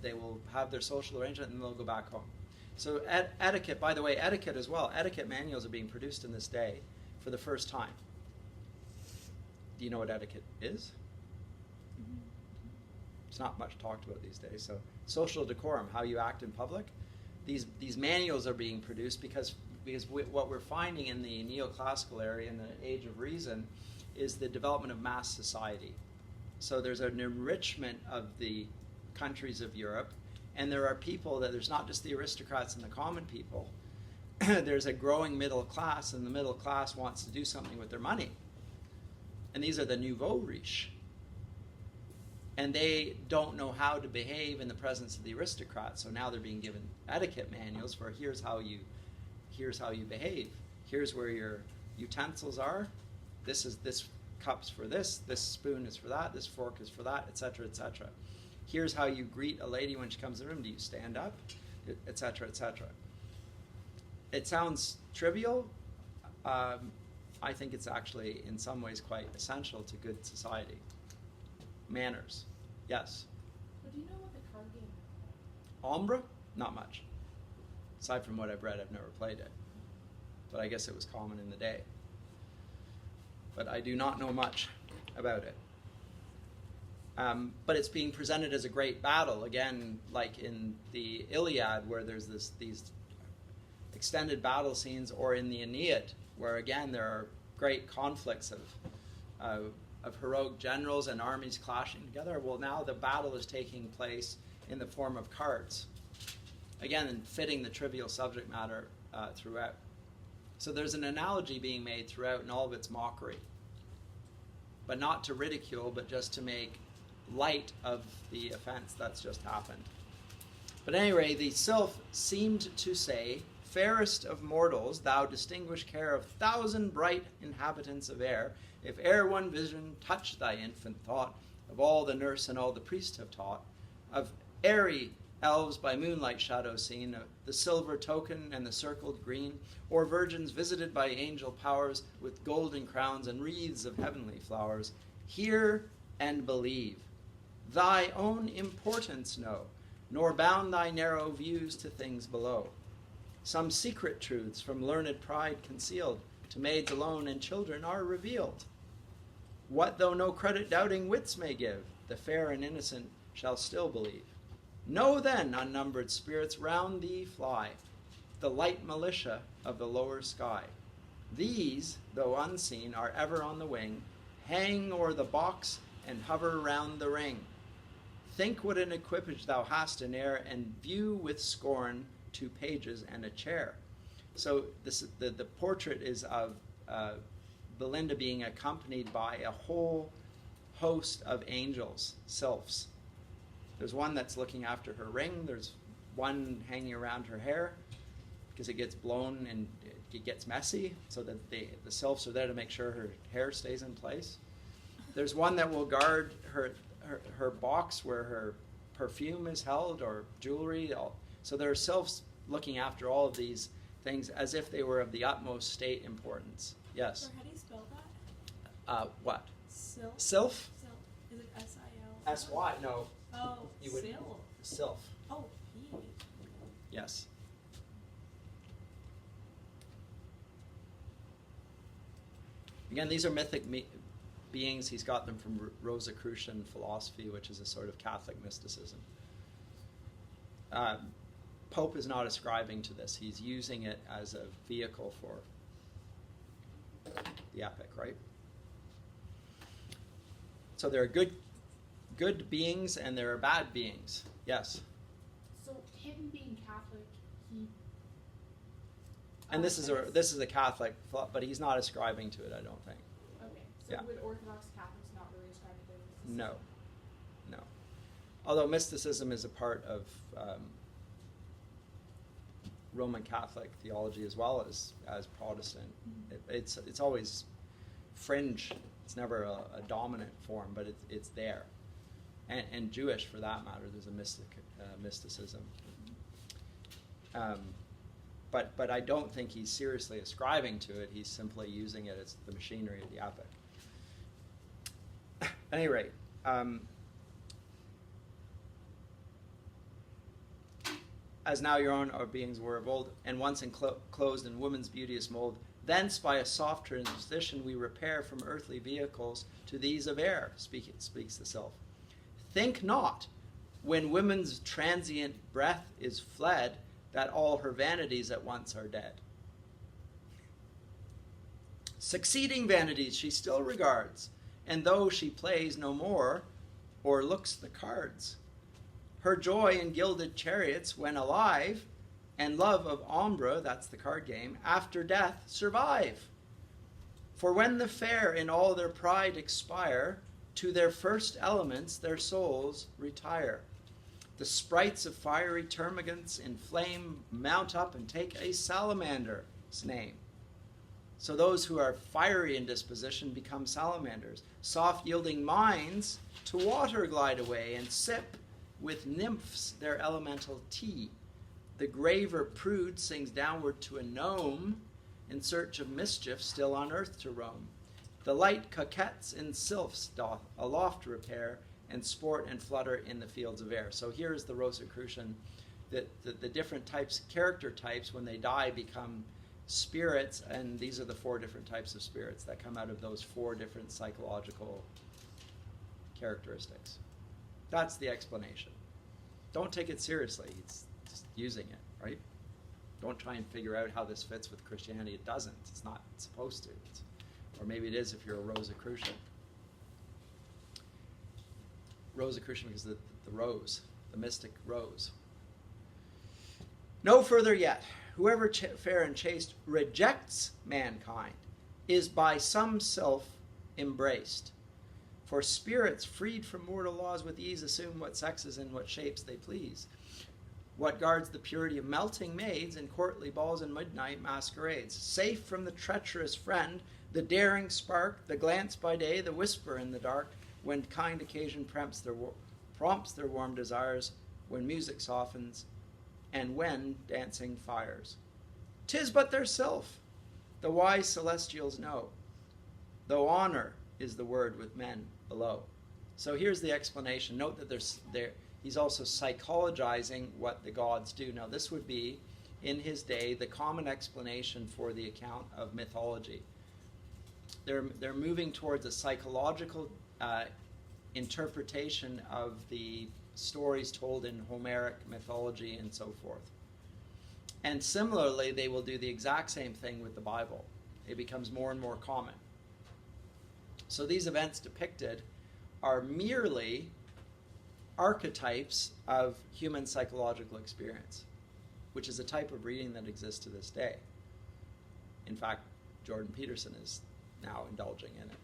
A: they will have their social arrangement and they'll go back home. So etiquette, by the way, etiquette as well. Etiquette manuals are being produced in this day for the first time. Do you know what etiquette is? It's not much talked about these days. So social decorum, how you act in public. These manuals are being produced because what we're finding in the neoclassical area, in the age of reason, is the development of mass society. So there's an enrichment of the countries of Europe, and there are people that there's not just the aristocrats and the common people. There's a growing middle class, and the middle class wants to do something with their money. And these are the nouveau riche. And they don't know how to behave in the presence of the aristocrats. So now they're being given etiquette manuals for here's how you behave. Here's where your utensils are. This cup's for this spoon is for that, this fork is for that, etc., etc. Here's how you greet a lady when she comes in the room. Do you stand up? Etc., etc. It sounds trivial. I think it's actually, in some ways, quite essential to good society. Manners. Yes?
D: But do you know what the card game is?
A: Ombre? Not much. Aside from what I've read, I've never played it. But I guess it was common in the day. But I do not know much about it. But it's being presented as a great battle, again, like in the Iliad, where there's these extended battle scenes, or in the Aeneid, where again there are great conflicts of heroic generals and armies clashing together. Well, now the battle is taking place in the form of cards. Again, fitting the trivial subject matter throughout. So there's an analogy being made throughout in all of its mockery. But not to ridicule, but just to make light of the offense that's just happened. But anyway, the sylph seemed to say, "Fairest of mortals, thou distinguish care of 1,000 bright inhabitants of air, if e'er one vision touch thy infant thought, of all the nurse and all the priest have taught, of airy elves by moonlight shadow seen, the silver token and the circled green, or virgins visited by angel powers with golden crowns and wreaths of heavenly flowers, hear and believe. Thy own importance know, nor bound thy narrow views to things below. Some secret truths from learned pride concealed, to maids alone and children are revealed. What though no credit doubting wits may give, the fair and innocent shall still believe. Know then, unnumbered spirits round thee fly, the light militia of the lower sky. These, though unseen, are ever on the wing, hang o'er the box and hover round the ring. Think what an equipage thou hast in air, and view with scorn 2 pages and a chair." So the portrait is of Belinda being accompanied by a whole host of angels, sylphs. There's one that's looking after her ring. There's one hanging around her hair because it gets blown and it gets messy, so that the sylphs are there to make sure her hair stays in place. There's one that will guard her box where her perfume is held or jewelry. So there are sylphs looking after all of these things as if they were of the utmost state importance. Yes?
B: Or how do you spell that?
A: What?
B: Sylph?
A: Sylph?
B: Sylph. Is it S-I-L?
A: S-Y? No.
B: Oh,
A: You would-
B: Sylph.
A: Sylph.
B: Oh, P.
A: Yes. Again, these are mythic beings. He's got them from Rosicrucian philosophy, which is a sort of Catholic mysticism. Pope is not ascribing to this. He's using it as a vehicle for the epic, right? So there are good beings and there are bad beings. Yes?
D: So him being Catholic, he.
A: And this is a Catholic thought, but he's not ascribing to it, I don't think.
D: Okay. So
A: Yeah.
D: would Orthodox Catholics not really ascribe to mysticism?
A: No. Although mysticism is a part of Roman Catholic theology as well as Protestant.
B: Mm-hmm.
A: It's always fringe. It's never a dominant form, but it's there. And Jewish, for that matter, there's a mysticism. But I don't think he's seriously ascribing to it. He's simply using it as the machinery of the epic. At any rate, as now your own our beings were of old, and once enclosed in woman's beauteous mold, thence by a soft transition we repair from earthly vehicles to these of air, speaks the sylph. Think not, when woman's transient breath is fled, that all her vanities at once are dead. Succeeding vanities she still regards, and though she plays no more, or looks the cards, her joy in gilded chariots when alive, and love of ombre, that's the card game, after death survive. For when the fair in all their pride expire, to their first elements their souls retire. The sprites of fiery termagants in flame mount up and take a salamander's name. So those who are fiery in disposition become salamanders. Soft yielding minds to water glide away and sip with nymphs their elemental tea. The graver prude sings downward to a gnome in search of mischief still on earth to roam. The light coquettes in sylphs doth aloft repair and sport and flutter in the fields of air. So here's the Rosicrucian, the different types, character types, when they die become spirits, and these are the 4 different types of spirits that come out of those 4 different psychological characteristics. That's the explanation. Don't take it seriously. It's just using it, right? Don't try and figure out how this fits with Christianity. It doesn't. It's not supposed to. Or maybe it is if you're a Rosicrucian. Rosicrucian because the rose, the mystic rose. No further yet. Whoever fair and chaste rejects mankind is by some self embraced. For spirits freed from mortal laws with ease assume what sexes and what shapes they please. What guards the purity of melting maids in courtly balls and midnight masquerades? Safe from the treacherous friend, the daring spark, the glance by day, the whisper in the dark, when kind occasion prompts their warm desires, when music softens, and when dancing fires. 'Tis but their self, the wise celestials know, though honor is the word with men below. So here's the explanation. Note that he's also psychologizing what the gods do. Now this would be, in his day, the common explanation for the account of mythology. They're moving towards a psychological interpretation of the stories told in Homeric mythology and so forth. And similarly, they will do the exact same thing with the Bible. It becomes more and more common. So these events depicted are merely archetypes of human psychological experience, which is a type of reading that exists to this day. In fact, Jordan Peterson is now indulging in it.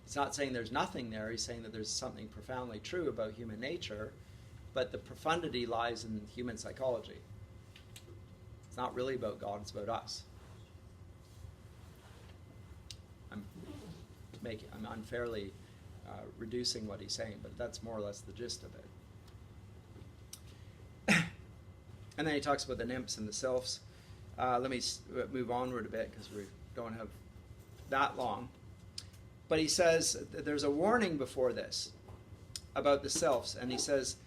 A: He's not saying there's nothing there. He's saying that there's something profoundly true about human nature, but the profundity lies in human psychology. It's not really about God, it's about us. I'm unfairly reducing what he's saying, but that's more or less the gist of it. And then he talks about the nymphs and the sylphs. Let me move onward a bit because we don't have that long. But he says there's a warning before this about the sylphs, and he says,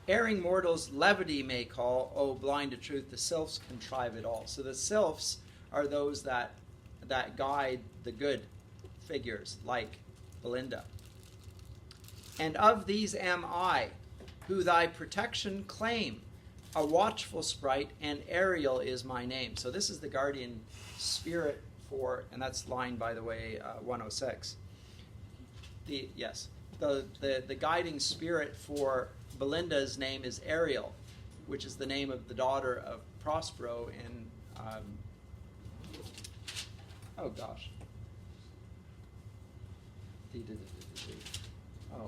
A: erring mortals levity may call, oh, blind to truth, the sylphs contrive it all. So the sylphs are those that guide the good figures, like Belinda. And of these am I, who thy protection claim, a watchful sprite, and Ariel is my name. So this is the guardian spirit for, and that's line, by the way, 106. The guiding spirit for Belinda's name is Ariel, which is the name of the daughter of Prospero in,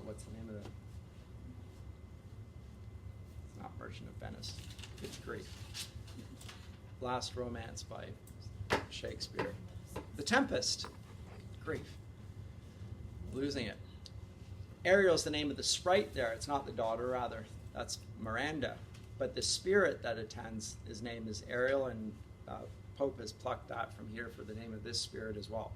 A: what's the name of it? It's not Merchant of Venice. It's Greek. Last Romance by Shakespeare. The Tempest. Grief. Losing it. Ariel's the name of the sprite there. It's not the daughter, rather. That's Miranda. But the spirit that attends, his name is Ariel, and Pope has plucked that from here for the name of this spirit as well.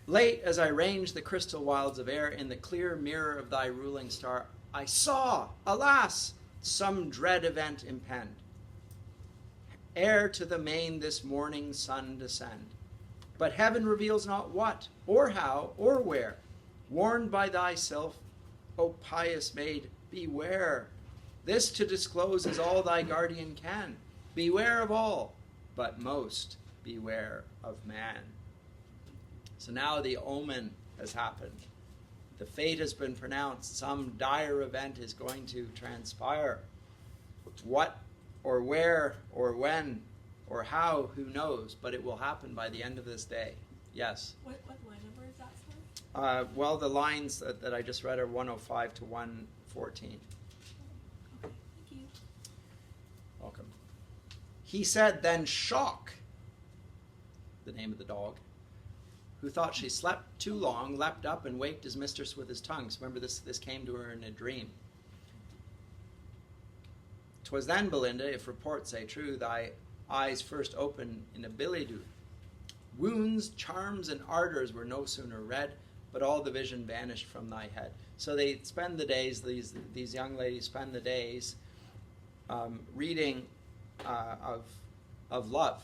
A: Late as I ranged the crystal wilds of air in the clear mirror of thy ruling star, I saw, alas, some dread event impend. Ere to the main this morning sun descend. But heaven reveals not what, or how, or where. Warned by thyself, O pious maid, beware. This to disclose is all thy guardian can. Beware of all, but most beware of man. So now the omen has happened. The fate has been pronounced. Some dire event is going to transpire. What or where or when or how, who knows? But it will happen by the end of this day. Yes?
B: What line number is that, sorry?
A: Well, the lines that I just read are 105 to 114.
B: Okay, thank you.
A: Welcome. He said, then Shock, the name of the dog, who thought she slept too long, leapt up and waked his mistress with his tongue. So remember, this came to her in a dream. 'Twas then, Belinda, if reports say true, thy eyes first opened in a billet doux. Wounds, charms, and ardors were no sooner read, but all the vision vanished from thy head. So they spend the days, these young ladies spend the days reading of love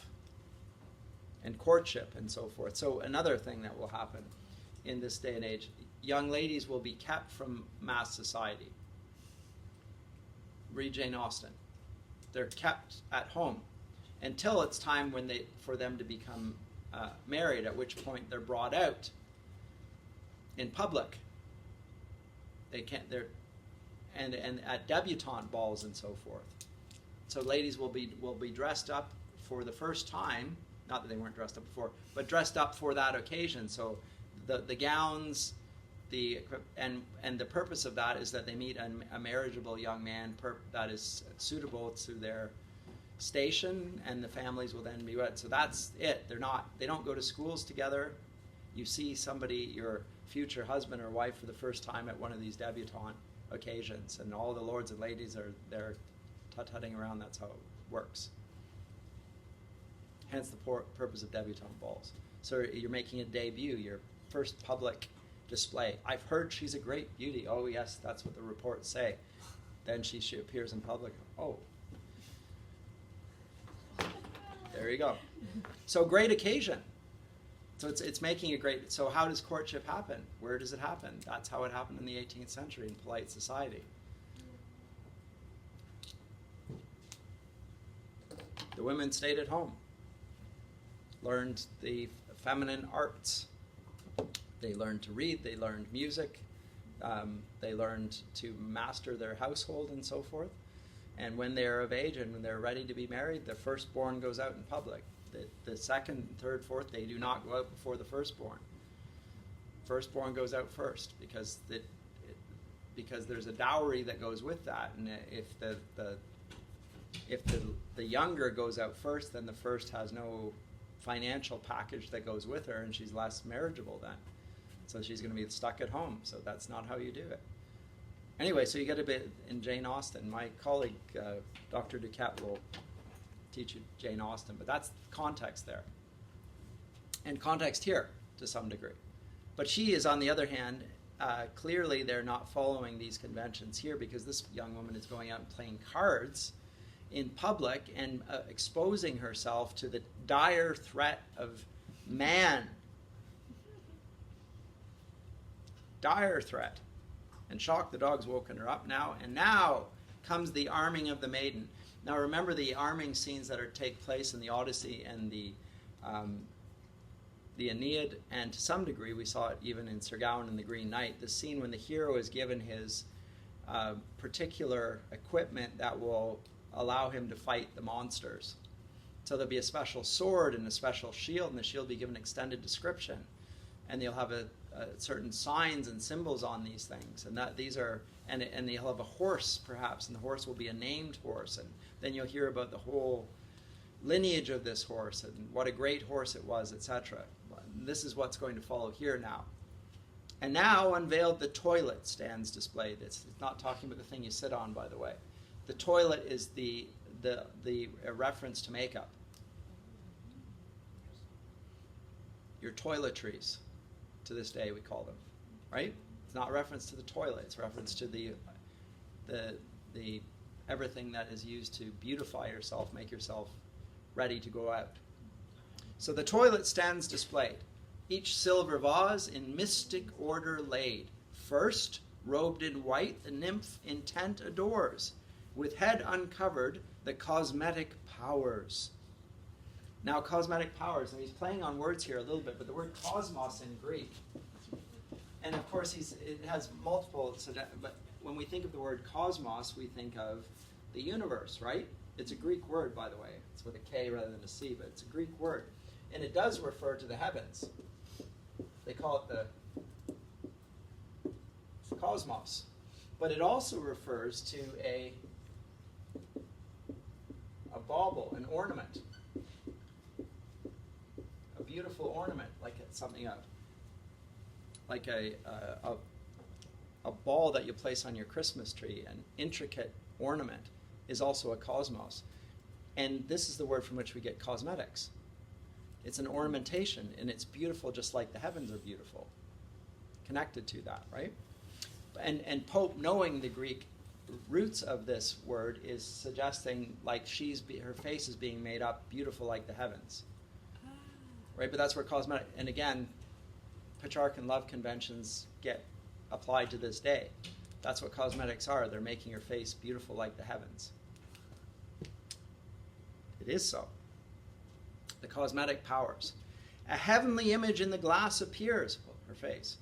A: and courtship and so forth. So another thing that will happen in this day and age, young ladies will be kept from mass society. Read Jane Austen. They're kept at home until it's time for them to become married, at which point they're brought out in public. They can't. They're and at debutante balls and so forth. So ladies will be dressed up for the first time. Not that they weren't dressed up before, but dressed up for that occasion. So the gowns, and the purpose of that is that they meet a marriageable young man that is suitable to their station, and the families will then be wed. So that's it. They don't go to schools together. You see somebody, your future husband or wife, for the first time at one of these debutante occasions, and all the lords and ladies are there tut-tutting around. That's how it works. Hence the purpose of debutante balls. So you're making a debut, your first public display. I've heard she's a great beauty. Oh yes, that's what the reports say. Then she appears in public. Oh, there you go. So great occasion. So it's making a great. So how does courtship happen? Where does it happen? That's how it happened in the 18th century in polite society. The women stayed at home, learned the feminine arts. They learned to read, they learned music, they learned to master their household and so forth. And when they're of age and when they're ready to be married, the firstborn goes out in public. The second, third, fourth, they do not go out before the firstborn. Firstborn goes out first because there's a dowry that goes with that. And if the younger goes out first, then the first has no financial package that goes with her, and she's less marriageable then. So she's going to be stuck at home. So that's not how you do it. Anyway, so you get a bit in Jane Austen. My colleague, Dr. Duquette, will teach you Jane Austen, but that's context there. And context here, to some degree. But she is, on the other hand, clearly they're not following these conventions here, because this young woman is going out and playing cards in public and exposing herself to the dire threat of man. Dire threat. And Shock the dog's woken her up now, and now comes the arming of the maiden. Now remember the arming scenes that take place in the Odyssey and the Aeneid, and to some degree we saw it even in Sir Gawain and the Green Knight, the scene when the hero is given his particular equipment that will allow him to fight the monsters. So there'll be a special sword and a special shield, and the shield will be given extended description, and you'll have certain signs and symbols on these things, and and you'll have a horse perhaps, and the horse will be a named horse, and then you'll hear about the whole lineage of this horse and what a great horse it was, etc. This is what's going to follow here now. And now unveiled the toilet stands displayed. It's not talking about the thing you sit on, by the way. The toilet is the reference to makeup. Your toiletries, to this day we call them, right? It's not reference to the toilet. It's reference to the everything that is used to beautify yourself, make yourself ready to go out. So the toilet stands displayed, each silver vase in mystic order laid. First, robed in white, the nymph intent adores, with head uncovered, the Cosmetic Powers. Now, Cosmetic Powers, and he's playing on words here a little bit, but the word cosmos in Greek, and of course it has multiple, but when we think of the word cosmos, we think of the universe, right? It's a Greek word, by the way. It's with a K rather than a C, but it's a Greek word. And it does refer to the heavens. They call it the cosmos. But it also refers to a bauble, an ornament. A beautiful ornament, like something like a ball that you place on your Christmas tree, an intricate ornament, is also a cosmos. And this is the word from which we get cosmetics. It's an ornamentation, and it's beautiful just like the heavens are beautiful. Connected to that, right? And Pope, knowing the Greek roots of this word, is suggesting like her face is being made up beautiful like the heavens. Right? But that's where cosmetic, and again, Petrarchan love conventions get applied to this day. That's what cosmetics are. They're making your face beautiful like the heavens. It is so. The Cosmetic Powers. A heavenly image in the glass appears, well, her face,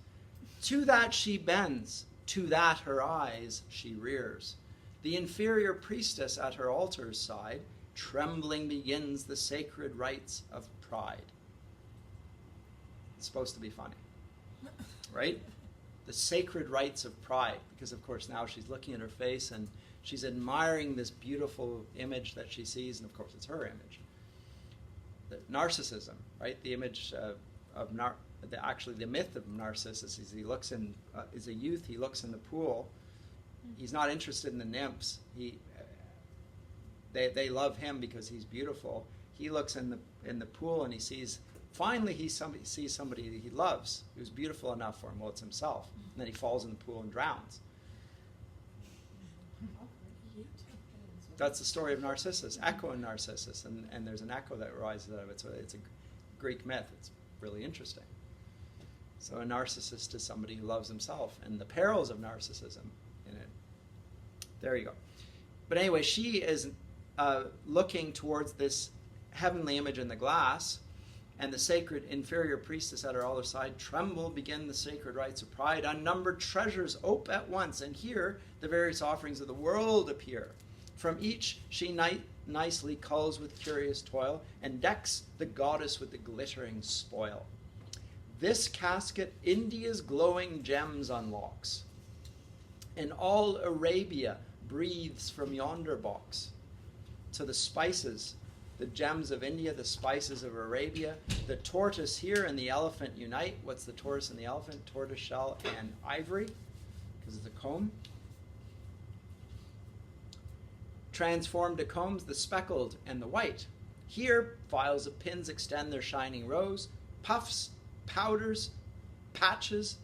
A: To that she bends, to that her eyes she rears. The inferior priestess at her altar's side, trembling begins the sacred rites of pride. It's supposed to be funny, right? The sacred rites of pride, because of course now she's looking at her face and she's admiring this beautiful image that she sees, and of course it's her image. The narcissism, right? The image actually the myth of Narcissus is he looks in, is a youth, he looks in the pool. He's not interested in the nymphs. They love him because he's beautiful. He looks in the pool and he sees, finally sees somebody that he loves who's beautiful enough for him. Well, it's himself. And then he falls in the pool and drowns. That's the story of Narcissus, echo in Narcissus, and there's an echo that arises out of it. So it's a Greek myth. It's really interesting. So a narcissist is somebody who loves himself, and the perils of narcissism in it. There you go. But anyway, she is looking towards this heavenly image in the glass, and the sacred inferior priestess at her other side tremble, begin the sacred rites of pride. Unnumbered treasures ope at once, and here the various offerings of the world appear. From each she nicely culls with curious toil, and decks the goddess with the glittering spoil. This casket India's glowing gems unlocks, and all Arabia breathes from yonder box. So the spices, the gems of India, the spices of Arabia, the tortoise here and the elephant unite. What's the tortoise and the elephant? Tortoise shell and ivory, because it's a comb. Transformed to combs, the speckled and the white. Here, files of pins extend their shining rows, puffs, powders, patches,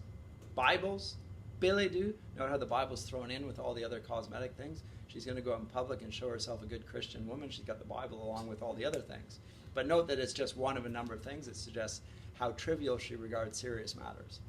A: Bibles, billet-doux. Note how the Bible's thrown in with all the other cosmetic things. She's going to go out in public and show herself a good Christian woman. She's got the Bible along with all the other things. But note that it's just one of a number of things. It suggests how trivial she regards serious matters.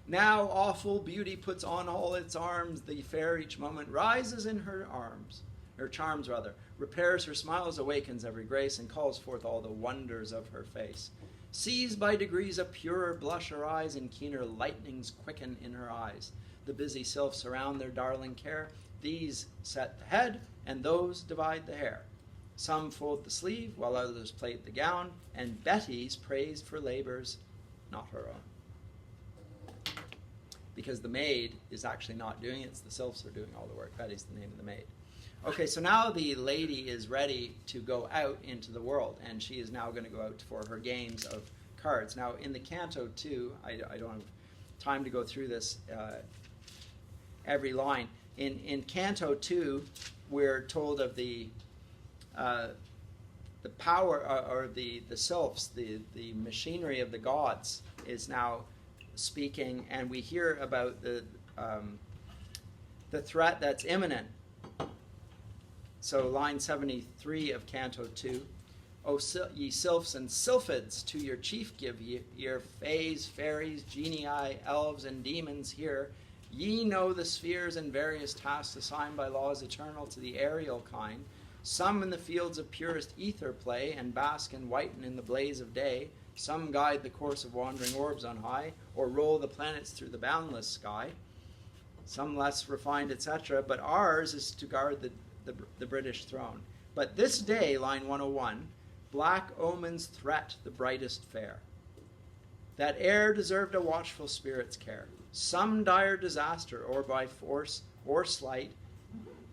A: Now awful beauty puts on all its arms. The fair each moment rises in her arms. Her charms, rather, repairs her smiles, awakens every grace, and calls forth all the wonders of her face. Sees by degrees a purer blush arise, and keener lightnings quicken in her eyes. The busy sylphs surround their darling care. These set the head, and those divide the hair. Some fold the sleeve, while others plait the gown, and Betty's praised for labors not her own. Because the maid is actually not doing it, it's the sylphs are doing all the work. Betty's the name of the maid. Okay, so now the lady is ready to go out into the world, and she is now going to go out for her games of cards. Now, in the Canto 2, I don't have time to go through this every line. In Canto 2, we're told of the power, or the sylphs, the machinery of the gods is now speaking, and we hear about the threat that's imminent. So line 73 of Canto 2. O ye sylphs and sylphids, to your chief give ye ear, fays, fairies, genii, elves, and demons here. Ye know the spheres and various tasks assigned by laws eternal to the aerial kind. Some in the fields of purest ether play, and bask and whiten in the blaze of day. Some guide the course of wandering orbs on high, or roll the planets through the boundless sky. Some less refined, etc., but ours is to guard the British throne. But this day, line 101, black omens threat the brightest fair. That e'er deserved a watchful spirit's care. Some dire disaster, or by force or sleight,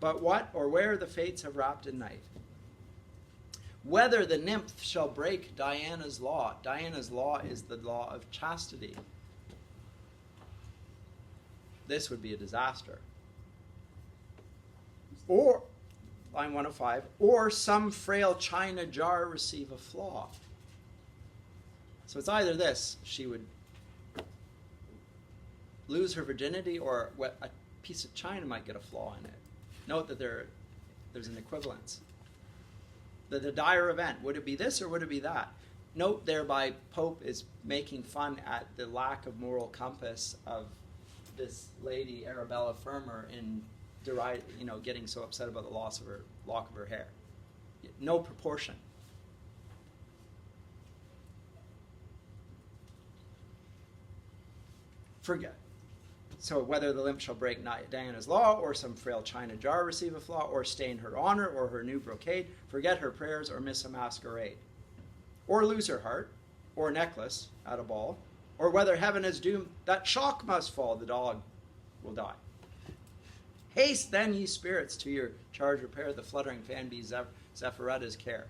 A: but what or where the fates have wrapped in night. Whether the nymph shall break Diana's law. Diana's law is the law of chastity. This would be a disaster. Or, line 105, or some frail china jar receive a flaw. So it's either this, she would lose her virginity, or a piece of china might get a flaw in it. Note that there's an equivalence. The dire event, would it be this or would it be that? Note thereby Pope is making fun at the lack of moral compass of this lady Arabella Fermor in getting so upset about the loss of her lock of her hair. No proportion. forget. So whether the limp shall break Diana's law, or some frail china jar receive a flaw, or stain her honor, or her new brocade, forget her prayers, or miss a masquerade, or lose her heart, or necklace at a ball, or whether heaven is doomed, that shock must fall, the dog will die. Haste then, ye spirits, to your charge repair, the fluttering fan be Zephyretta's care.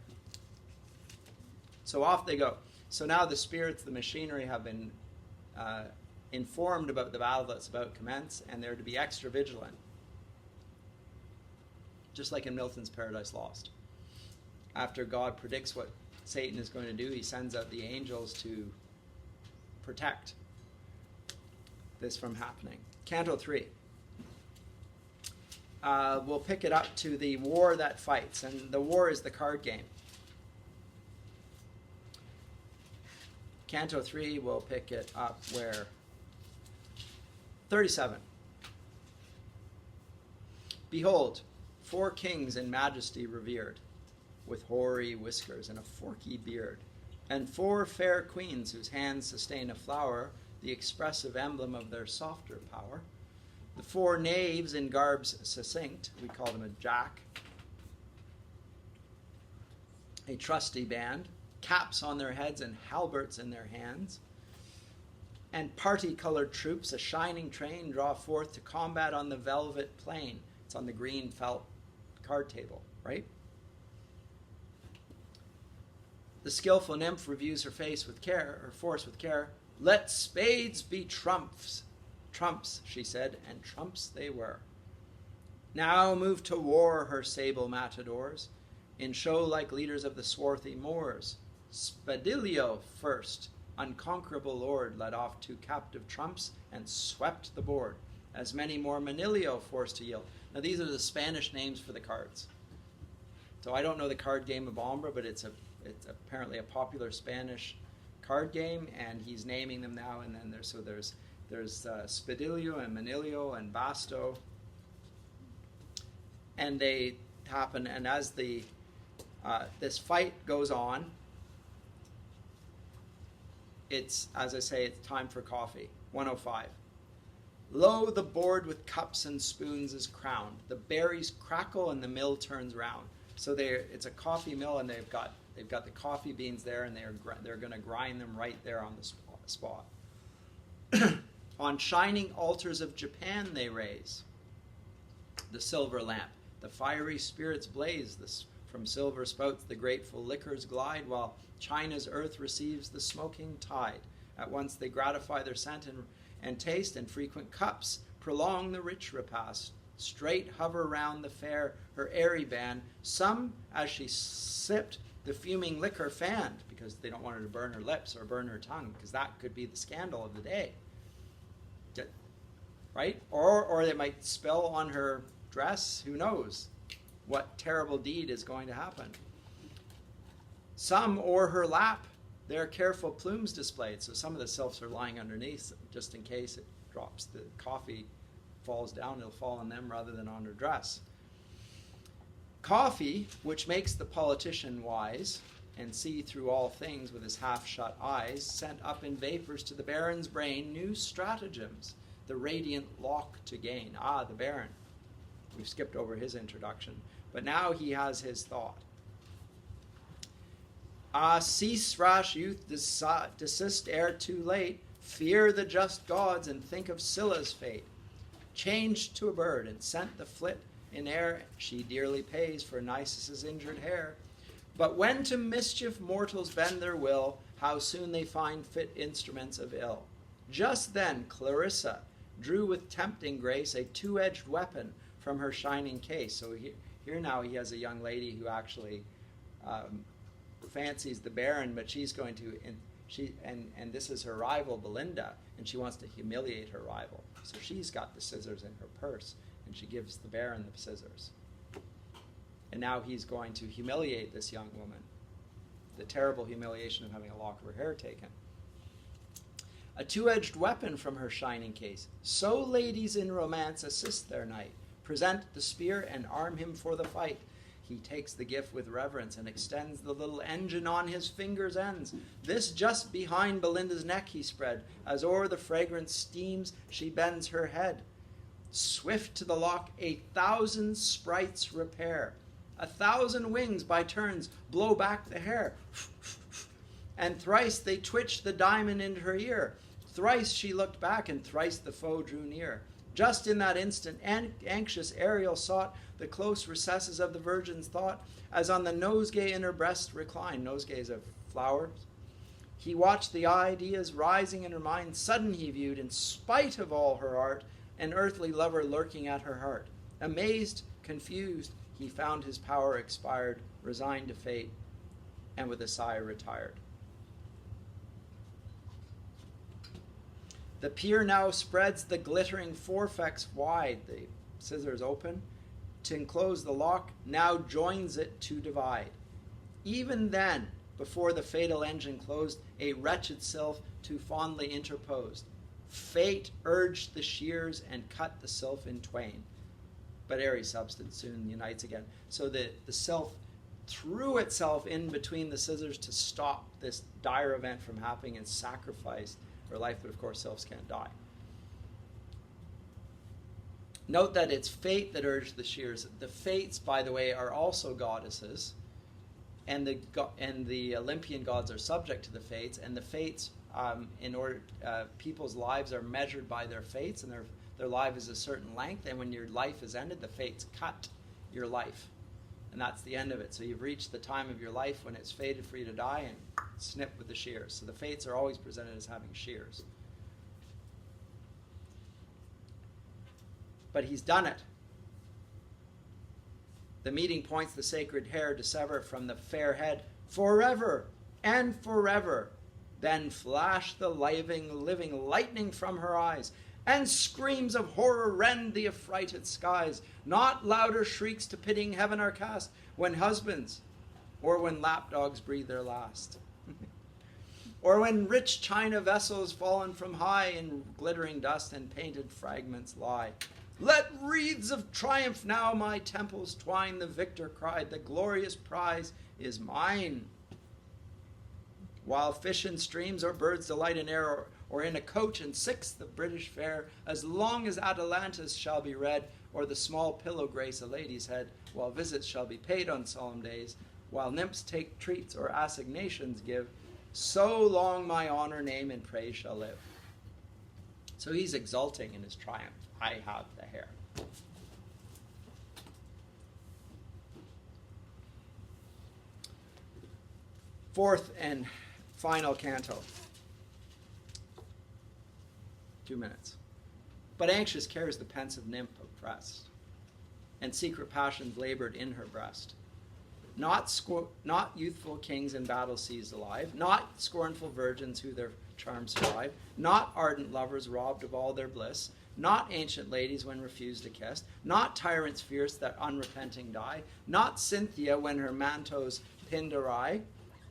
A: So off they go. So now the spirits, the machinery have been informed about the battle that's about to commence, and they're to be extra vigilant. Just like in Milton's Paradise Lost. After God predicts what Satan is going to do, he sends out the angels to protect this from happening. Canto 3. We'll pick it up to the war that fights, and the war is the card game. Canto 3, we'll pick it up where 37. Behold, 4 kings in majesty revered, with hoary whiskers and a forky beard, and 4 fair queens whose hands sustain a flower, the expressive emblem of their softer power. The 4 knaves in garbs succinct, we call them a jack, a trusty band, caps on their heads and halberts in their hands, and party-colored troops, a shining train, draw forth to combat on the velvet plain. It's on the green felt card table, right? The skillful nymph reviews her face with care, her force with care. Let spades be trumps, she said, and trumps they were. Now move to war her sable matadors, in show like leaders of the swarthy Moors. Spadilio first, unconquerable lord, led off 2 captive trumps and swept the board, as many more Manilio forced to yield. Now these are the Spanish names for the cards. So I don't know the card game of Alhambra, but it's apparently a popular Spanish card game, and he's naming them now. And then there's Spadilio and Manilio and Basto, and they happen. And as the this fight goes on, it's, as I say, it's time for coffee. 105. Lo, the board with cups and spoons is crowned. The berries crackle and the mill turns round. So it's a coffee mill, and they've got the coffee beans there, and they're going to grind them right there on the spot. On shining altars of Japan they raise the silver lamp. The fiery spirits blaze. From silver spouts the grateful liquors glide, while China's earth receives the smoking tide. At once they gratify their scent and taste, and frequent cups prolong the rich repast. Straight hover round the fair her airy band. Some, as she sipped, the fuming liquor fanned, because they don't want her to burn her lips or burn her tongue, because that could be the scandal of the day. Right? Or they might spill on her dress. Who knows what terrible deed is going to happen. Some o'er her lap their careful plumes displayed. So some of the sylphs are lying underneath, just in case it drops, the coffee falls down, it'll fall on them rather than on her dress. Coffee, which makes the politician wise and see through all things with his half-shut eyes, sent up in vapors to the baron's brain new stratagems, the radiant lock to gain. The baron. We've skipped over his introduction, but now he has his thought. Cease, rash youth, desist ere too late. Fear the just gods and think of Scylla's fate. Changed to a bird and sent the flit in air, she dearly pays for Nisus's injured hair. But when to mischief mortals bend their will, how soon they find fit instruments of ill. Just then Clarissa drew with tempting grace a 2-edged weapon from her shining case. So here now he has a young lady who actually fancies the Baron, but she's going to, and this is her rival Belinda, and she wants to humiliate her rival. So she's got the scissors in her purse, and she gives the Baron the scissors. And now he's going to humiliate this young woman. The terrible humiliation of having a lock of her hair taken. A 2-edged weapon from her shining case. So ladies in romance assist their knight. Present the spear and arm him for the fight. He takes the gift with reverence and extends the little engine on his fingers' ends. This just behind Belinda's neck he spread, as o'er the fragrance steams she bends her head. Swift to the lock 1,000 sprites repair. 1,000 wings by turns blow back the hair. And thrice they twitched the diamond into her ear. Thrice she looked back, and thrice the foe drew near. Just in that instant, anxious Ariel sought the close recesses of the virgin's thought, as on the nosegay in her breast reclined, nosegays of flowers. He watched the ideas rising in her mind. Sudden he viewed, in spite of all her art, an earthly lover lurking at her heart. Amazed, confused, he found his power expired, resigned to fate, and with a sigh retired. The pier now spreads the glittering forefects wide, the scissors open, to enclose the lock, now joins it to divide. Even then, before the fatal engine closed, a wretched sylph too fondly interposed. Fate urged the shears and cut the sylph in twain. But airy substance soon unites again. So the sylph threw itself in between the scissors to stop this dire event from happening and sacrificed her life, but of course sylphs can't die. Note that it's fate that urged the shears. The fates, by the way, are also goddesses, and the Olympian gods are subject to the fates, and the fates, people's lives are measured by their fates, and their life is a certain length, and when your life is ended, the fates cut your life, and that's the end of it. So you've reached the time of your life when it's fated for you to die, and snip with the shears. So the fates are always presented as having shears. But he's done it. The meeting points the sacred hair to sever from the fair head forever and forever. Then flash the living lightning from her eyes, and screams of horror rend the affrighted skies. Not louder shrieks to pitying heaven are cast when husbands, or when lapdogs breathe their last. Or when rich china vessels fallen from high in glittering dust and painted fragments lie. Let wreaths of triumph now my temples twine, the victor cried, the glorious prize is mine. While fish in streams or birds delight in air, or in a coach and six the British fair, as long as Atalantis shall be read, or the small pillow grace a lady's head, while visits shall be paid on solemn days, while nymphs take treats or assignations give, so long my honor, name, and praise shall live. So he's exulting in his triumph. I have the hair. Fourth and final canto. 2 minutes. But anxious cares the pensive nymph oppressed, and secret passions labored in her breast. Not youthful kings in battle seized alive, not scornful virgins who their charms survive, not ardent lovers robbed of all their bliss, not ancient ladies when refused a kiss, not tyrants fierce that unrepenting die, not Cynthia when her manto's pinned awry,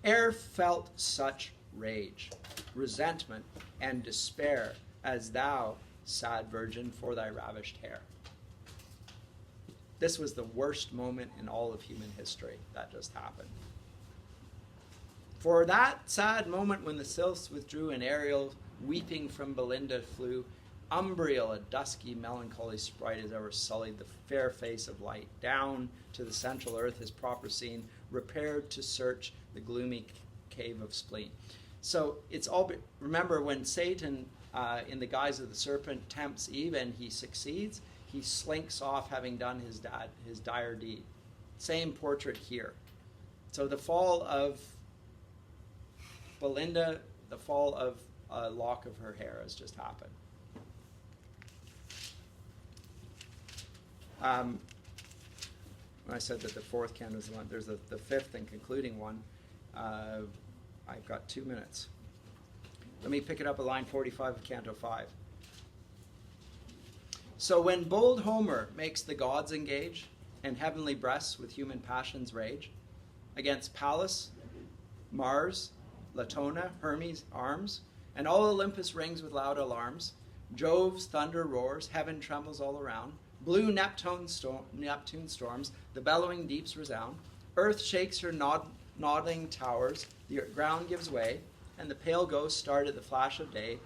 A: e'er felt such rage, resentment, and despair as thou, sad virgin, for thy ravished hair. This was the worst moment in all of human history that just happened. For that sad moment when the sylphs withdrew and Ariel, weeping from Belinda, flew, Umbriel, a dusky, melancholy sprite, as ever sullied the fair face of light, down to the central earth, his proper scene, repaired to search the gloomy cave of spleen. So it's all. Remember, when Satan, in the guise of the serpent, tempts Eve and he succeeds, he slinks off, having done his dire deed. Same portrait here. So the fall of Belinda, the fall of a lock of her hair has just happened. When I said that the fourth canto was the one, there's the fifth and concluding one. I've got 2 minutes. Let me pick it up at line 45 of Canto 5. So when bold Homer makes the gods engage, and heavenly breasts with human passions rage, against Pallas, Mars, Latona, Hermes' arms, and all Olympus rings with loud alarms, Jove's thunder roars, heaven trembles all around, Blue Neptune storms, the bellowing deeps resound. Earth shakes her nodding towers, the ground gives way, and the pale ghost starred at the flash of day.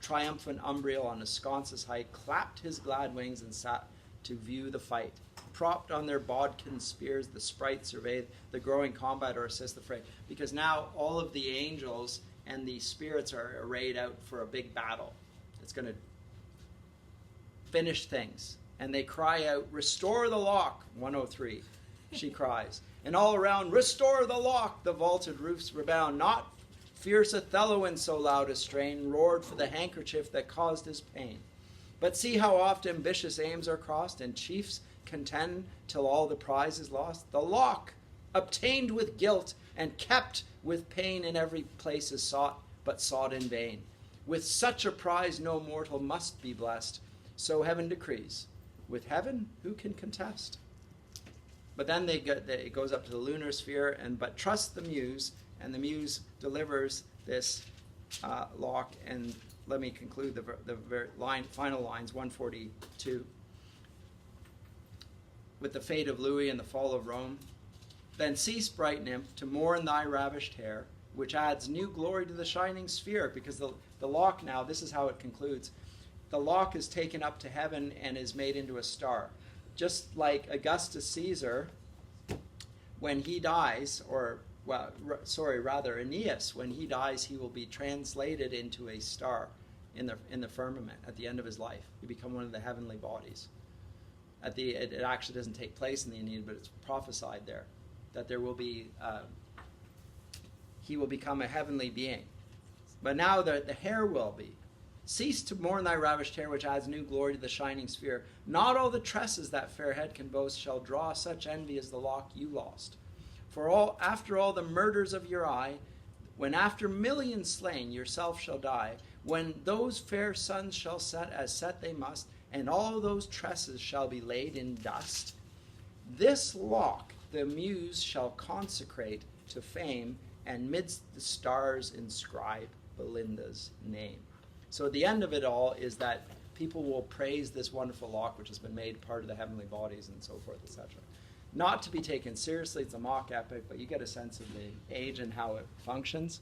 A: Triumphant Umbriel on a sconce's height clapped his glad wings and sat to view the fight. Propped on their bodkin spears, the sprites survey the growing combat or assist the fray. Because now all of the angels and the spirits are arrayed out for a big battle. It's going to finish things. And they cry out, "Restore the lock," 103, she cries. And all around, "Restore the lock," the vaulted roofs rebound. Not fierce Othello in so loud a strain roared for the handkerchief that caused his pain. But see how oft ambitious aims are crossed, and chiefs contend till all the prize is lost. The lock, obtained with guilt and kept with pain in every place is sought, but sought in vain. With such a prize no mortal must be blessed, so heaven decrees. With heaven who can contest? But then it goes up to the lunar sphere, but trust the Muse, and the Muse delivers this lock. And let me conclude the final lines, 142. With the fate of Louis and the fall of Rome, then cease, bright nymph, to mourn thy ravished hair, which adds new glory to the shining sphere. Because the lock now, this is how it concludes. The lock is taken up to heaven and is made into a star. Just like Augustus Caesar, when he dies, Aeneas, when he dies, he will be translated into a star in the firmament at the end of his life. He become one of the heavenly bodies. It actually doesn't take place in the Aeneid, but it's prophesied there that there will be he will become a heavenly being. But now the hair will be. Cease to mourn thy ravished hair, which adds new glory to the shining sphere. Not all the tresses that fair head can boast shall draw such envy as the lock you lost. For after all the murders of your eye, when after millions slain yourself shall die, when those fair suns shall set as set they must, and all those tresses shall be laid in dust, this lock the Muse shall consecrate to fame, and midst the stars inscribe Belinda's name. So at the end of it all is that people will praise this wonderful lock, which has been made part of the heavenly bodies and so forth, etc. Not to be taken seriously, it's a mock epic, but you get a sense of the age and how it functions.